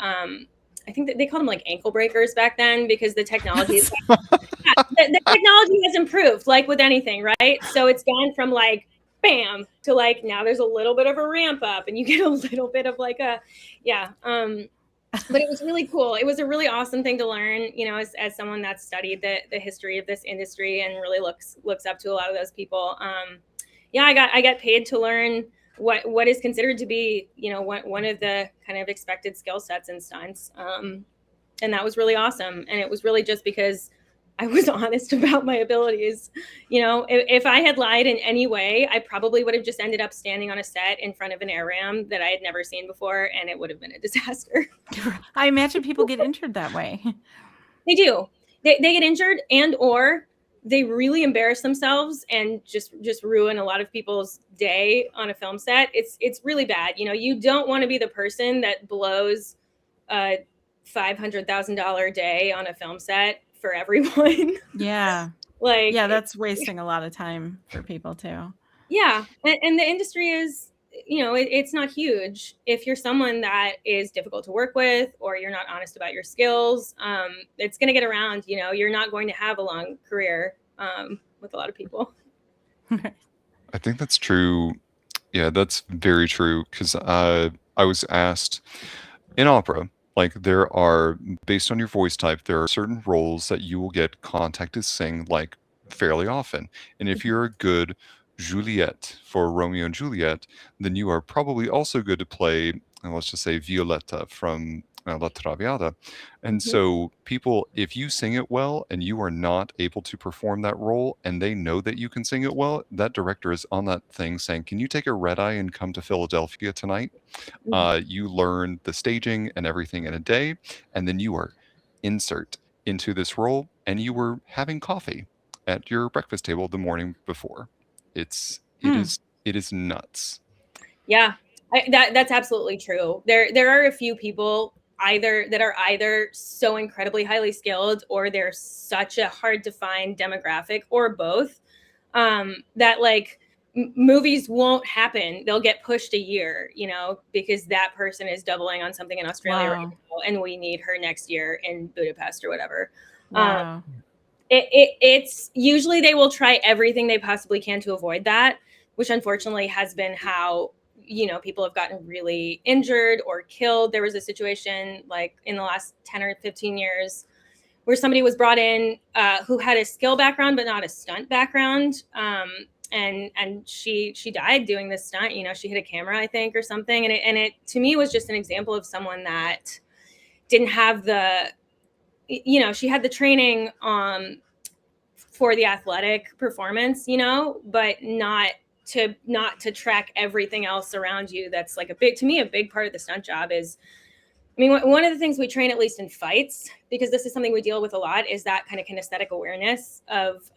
I think that they called them like ankle breakers back then, because the technology the technology has improved, like with anything, right? So it's gone from like bam to like now there's a little bit of a ramp up, and you get a little bit of like a but it was really cool. It was a really awesome thing to learn, you know, as someone that's studied the history of this industry and really looks up to a lot of those people. I got paid to learn what is considered to be, you know, one of the kind of expected skill sets in stunts. And that was really awesome. And it was really just because I was honest about my abilities. You know, if I had lied in any way, I probably would have just ended up standing on a set in front of an AirRam that I had never seen before, and it would have been a disaster. I imagine people get injured that way. They do. They get injured, and or they really embarrass themselves and just ruin a lot of people's day on a film set. It's really bad. You know, you don't want to be the person that blows a $500,000 day on a film set for everyone. Yeah. Like, yeah, that's wasting a lot of time for people too. Yeah. And the industry is, you know, it's not huge. If you're someone that is difficult to work with, or you're not honest about your skills, it's going to get around. You know, you're not going to have a long career with a lot of people. I think that's true. Yeah, that's very true. Because I was asked in opera, like, there are, based on your voice type, there are certain roles that you will get contacted to sing like fairly often. And if you're a good Juliet for Romeo and Juliet, then you are probably also good to play, let's just say, Violetta from La Traviata. And so people, if you sing it well and you are not able to perform that role and they know that you can sing it well, that director is on that thing saying, can you take a red eye and come to Philadelphia tonight? You learn the staging and everything in a day, and then you are insert into this role, and you were having coffee at your breakfast table the morning before. It is nuts. Yeah, that's absolutely true. There are a few people that are either so incredibly highly skilled, or they're such a hard to find demographic, or both, that like movies won't happen. They'll get pushed a year, you know, because that person is doubling on something in Australia right now, and we need her next year in Budapest or whatever. Wow. It's usually they will try everything they possibly can to avoid that, which unfortunately has been how, you know, people have gotten really injured or killed. There was a situation like in the last 10 or 15 years where somebody was brought in who had a skill background but not a stunt background. And she died doing this stunt. You know, she hit a camera, I think, or something. And it to me was just an example of someone that didn't have the, you know, she had the training for the athletic performance, you know, but not to track everything else around you. That's like a big part of the stunt job is, I mean, one of the things we train, at least in fights, because this is something we deal with a lot, is that kind of kinesthetic awareness of,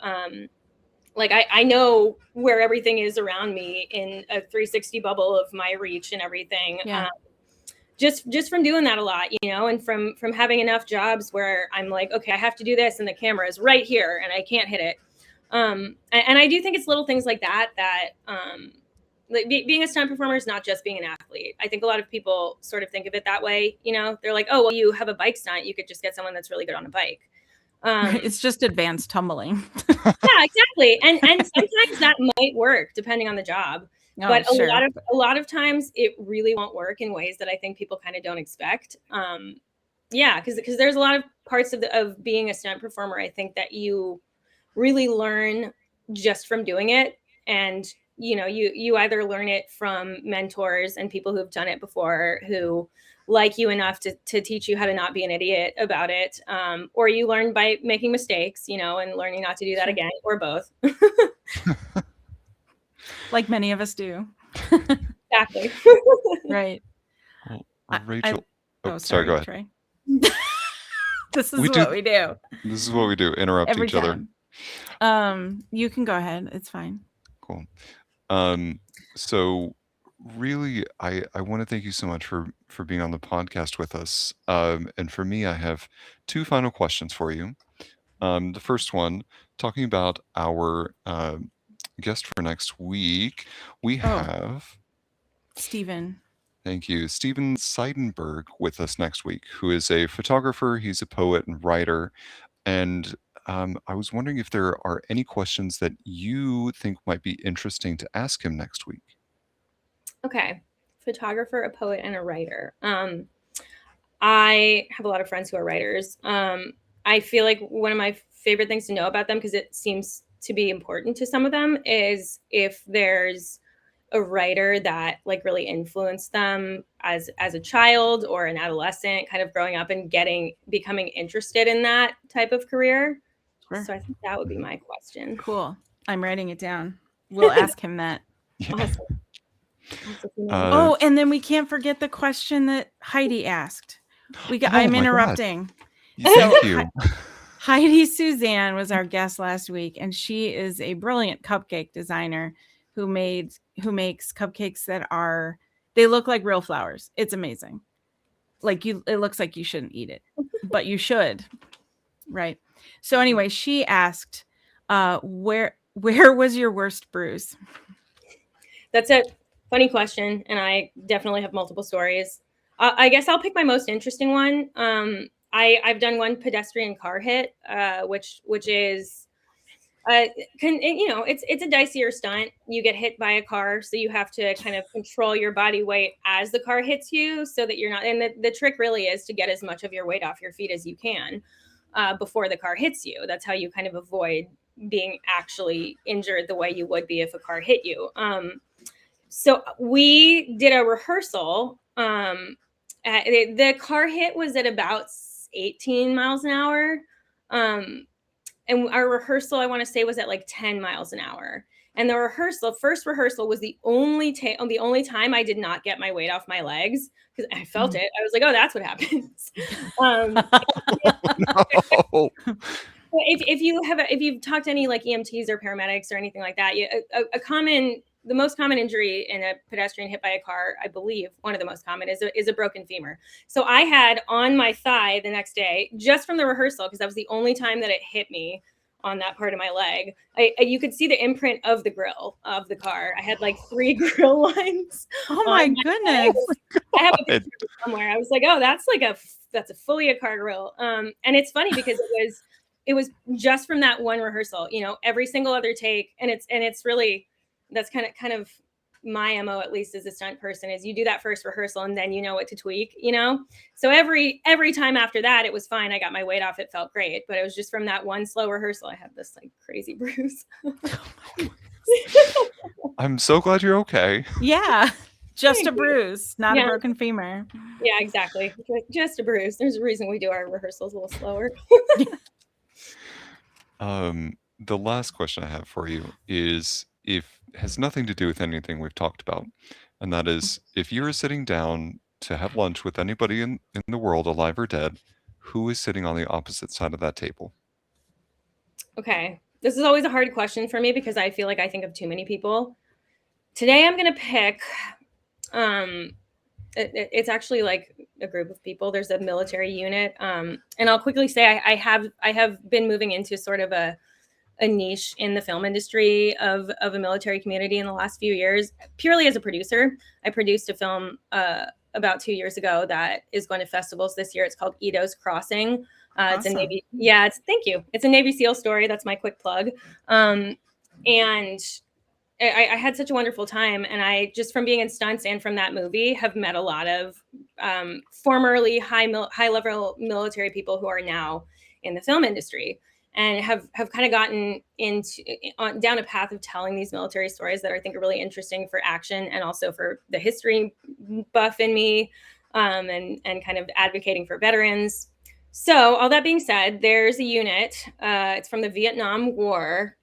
like, I know where everything is around me in a 360 bubble of my reach and everything. Yeah. Just from doing that a lot, you know, and from having enough jobs where I'm like, okay, I have to do this, and the camera is right here, and I can't hit it. And I do think it's little things like that like being a stunt performer is not just being an athlete. I think a lot of people sort of think of it that way. You know, they're like, oh, well, you have a bike stunt, you could just get someone that's really good on a bike. It's just advanced tumbling. Yeah, exactly. And sometimes that might work depending on the job. Oh, but sure. a lot of times it really won't work in ways that I think people kind of don't expect. Yeah, because there's a lot of parts of being a stunt performer, I think, that you really learn just from doing it. And you know, you either learn it from mentors and people who've done it before, who like you enough to teach you how to not be an idiot about it, or you learn by making mistakes, you know, and learning not to do that again, or both. Like many of us do. Exactly. Right. Well, Rachel, sorry, go ahead. Trey. This is what we do. This is what we do. Interrupt Every each other. You can go ahead. It's fine. Cool. So really, I want to thank you so much for being on the podcast with us. And for me, I have two final questions for you. The first one, talking about our guest for next week, we have Stephen. Thank you. Steven Seidenberg with us next week, who is a photographer. He's a poet and writer. And I was wondering if there are any questions that you think might be interesting to ask him next week. Okay. Photographer, a poet, and a writer. I have a lot of friends who are writers. I feel like one of my favorite things to know about them, because it seems to be important to some of them, is if there's a writer that like really influenced them as a child or an adolescent, kind of growing up and becoming interested in that type of career. Sure. So I think that would be my question. Cool. I'm writing it down. We'll ask him that. Awesome. And then we can't forget the question that Heidi asked. I'm interrupting. Thank you. Heidi Suzanne was our guest last week, and she is a brilliant cupcake designer who makes cupcakes that they look like real flowers. It's amazing. It looks like you shouldn't eat it, but you should. Right. So anyway, she asked, where was your worst bruise? That's a funny question, and I definitely have multiple stories. I guess I'll pick my most interesting one. I've done one pedestrian car hit, which is, it's a dicier stunt. You get hit by a car, so you have to kind of control your body weight as the car hits you, so that you're not. And the trick really is to get as much of your weight off your feet as you can before the car hits you. That's how you kind of avoid being actually injured the way you would be if a car hit you. So we did a rehearsal. The car hit was at about 18 miles an hour. And our rehearsal, I want to say, was at like 10 miles an hour. And the first rehearsal was the only time I did not get my weight off my legs, because I felt it. I was like, oh, that's what happens. No. If you've talked to any like EMTs or paramedics or anything like that, the most common injury in a pedestrian hit by a car, I believe, one of the most common is a broken femur. So I had on my thigh the next day, just from the rehearsal, because that was the only time that it hit me on that part of my leg. You could see the imprint of the grill of the car. I had like 3 grill lines. Oh my goodness! I have a picture somewhere. I was like, oh, that's a fully a car grill. And it's funny because it was just from that one rehearsal. You know, every single other take, and it's really. That's kind of my MO, at least as a stunt person, is you do that first rehearsal and then you know what to tweak, you know? So every time after that, it was fine. I got my weight off. It felt great. But it was just from that one slow rehearsal, I had this like crazy bruise. I'm so glad you're okay. Yeah. Just Thank a you. bruise, not Yeah. a broken femur. Yeah, exactly. Just a bruise. There's a reason we do our rehearsals a little slower. The last question I have for you has nothing to do with anything we've talked about, and that is, if you were sitting down to have lunch with anybody in the world, alive or dead, who is sitting on the opposite side of that table? Okay. This is always a hard question for me because I feel like I think of too many people. Today I'm going to pick it's actually like a group of people. There's a military unit, and I'll quickly say I have been moving into sort of a niche in the film industry of a military community in the last few years, purely as a producer. I produced a film about 2 years ago that is going to festivals this year. It's called Ito's Crossing. It's Awesome. a Navy. Yeah, thank you. It's a Navy SEAL story. That's my quick plug. And I had such a wonderful time, and I just from being in stunts and from that movie have met a lot of formerly high level military people who are now in the film industry, and have kind of gotten into down a path of telling these military stories that I think are really interesting for action and also for the history buff in me, and kind of advocating for veterans. So all that being said, there's a unit. It's from the Vietnam War.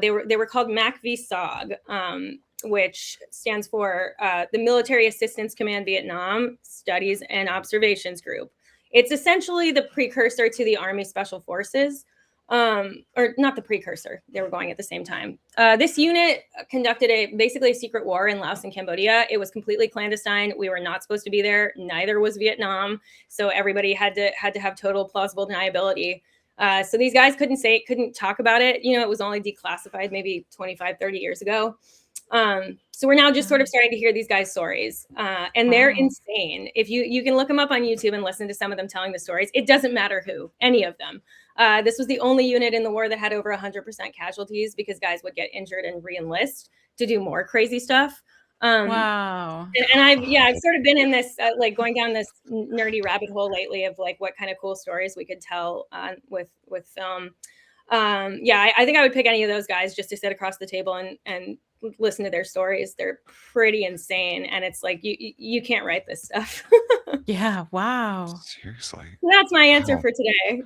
They were called MAC-VSOG, which stands for the Military Assistance Command Vietnam Studies and Observations Group. It's essentially the precursor to the Army Special Forces, or not the precursor. They were going at the same time. This unit conducted basically a secret war in Laos and Cambodia. It was completely clandestine. We were not supposed to be there. Neither was Vietnam. So everybody had to have total plausible deniability. So these guys couldn't talk about it. You know, it was only declassified maybe 25, 30 years ago. So we're now just sort of starting to hear these guys' stories, and they're insane. If you can look them up on YouTube and listen to some of them telling the stories, it doesn't matter who, any of them. This was the only unit in the war that had over 100% casualties because guys would get injured and re-enlist to do more crazy stuff. Wow. And I've sort of been in this, like going down this nerdy rabbit hole lately of like what kind of cool stories we could tell with film. I think I would pick any of those guys just to sit across the table and listen to their stories. They're pretty insane. And it's like, you can't write this stuff. Yeah. Wow. Seriously. That's my answer Wow. for today.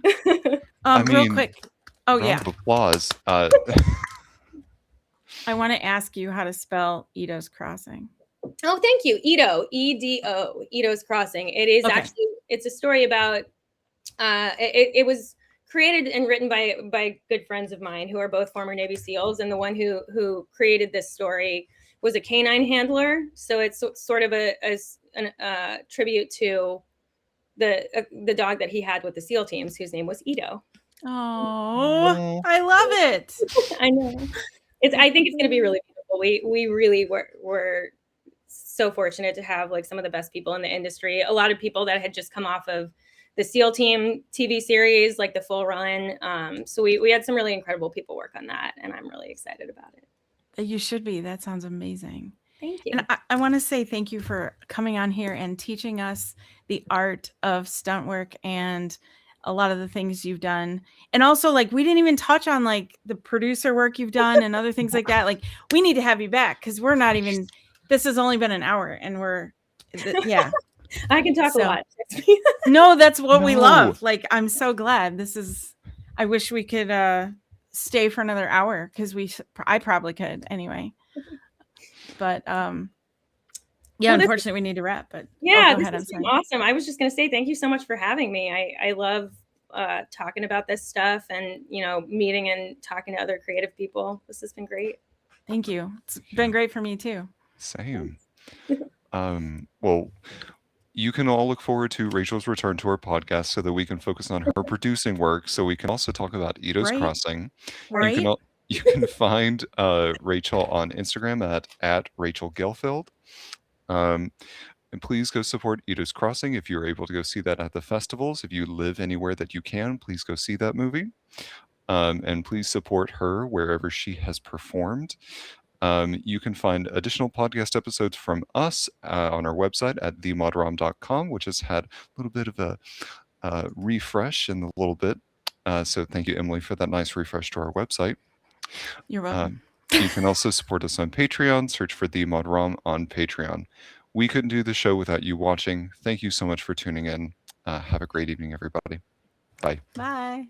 Real quick. Oh, round yeah. of applause. I want to ask you how to spell Ito's Crossing. Oh, thank you. Ito, E-D-O, Ito's Crossing. It is actually, it's a story about, it was created and written by good friends of mine who are both former Navy SEALs. And the one who created this story was a canine handler. So it's sort of a tribute to the dog that he had with the SEAL teams, whose name was Ito. Oh, I love it. I know. I think it's going to be really beautiful. We really were so fortunate to have like some of the best people in the industry. A lot of people that had just come off of the SEAL Team TV series, like the full run. So we had some really incredible people work on that, and I'm really excited about it. You should be. That sounds amazing. Thank you. And I want to say thank you for coming on here and teaching us the art of stunt work and a lot of the things you've done. And also, like, we didn't even touch on like the producer work you've done and other things like that. Like, we need to have you back because we're not even, this has only been an hour and yeah. I can talk a lot. No, that's what we love. Like, I'm so glad I wish we could stay for another hour because I probably could anyway. But unfortunately we need to wrap, but yeah, this has been awesome. I was just going to say thank you so much for having me. I love talking about this stuff and, meeting and talking to other creative people. This has been great. Thank you. It's been great for me too. Same. Well, you can all look forward to Rachel's return to our podcast so that we can focus on her producing work, so we can also talk about Ito's Crossing. Right. You can find Rachel on Instagram at Rachel Gelfeld. And please go support Ito's Crossing if you're able to go see that at the festivals. If you live anywhere that you can, please go see that movie. And please support her wherever she has performed. You can find additional podcast episodes from us on our website at themodrom.com, which has had a little bit of a refresh in a little bit. So thank you, Emily, for that nice refresh to our website. You're welcome. You can also support us on Patreon. Search for The Modrom on Patreon. We couldn't do the show without you watching. Thank you so much for tuning in. Have a great evening, everybody. Bye. Bye.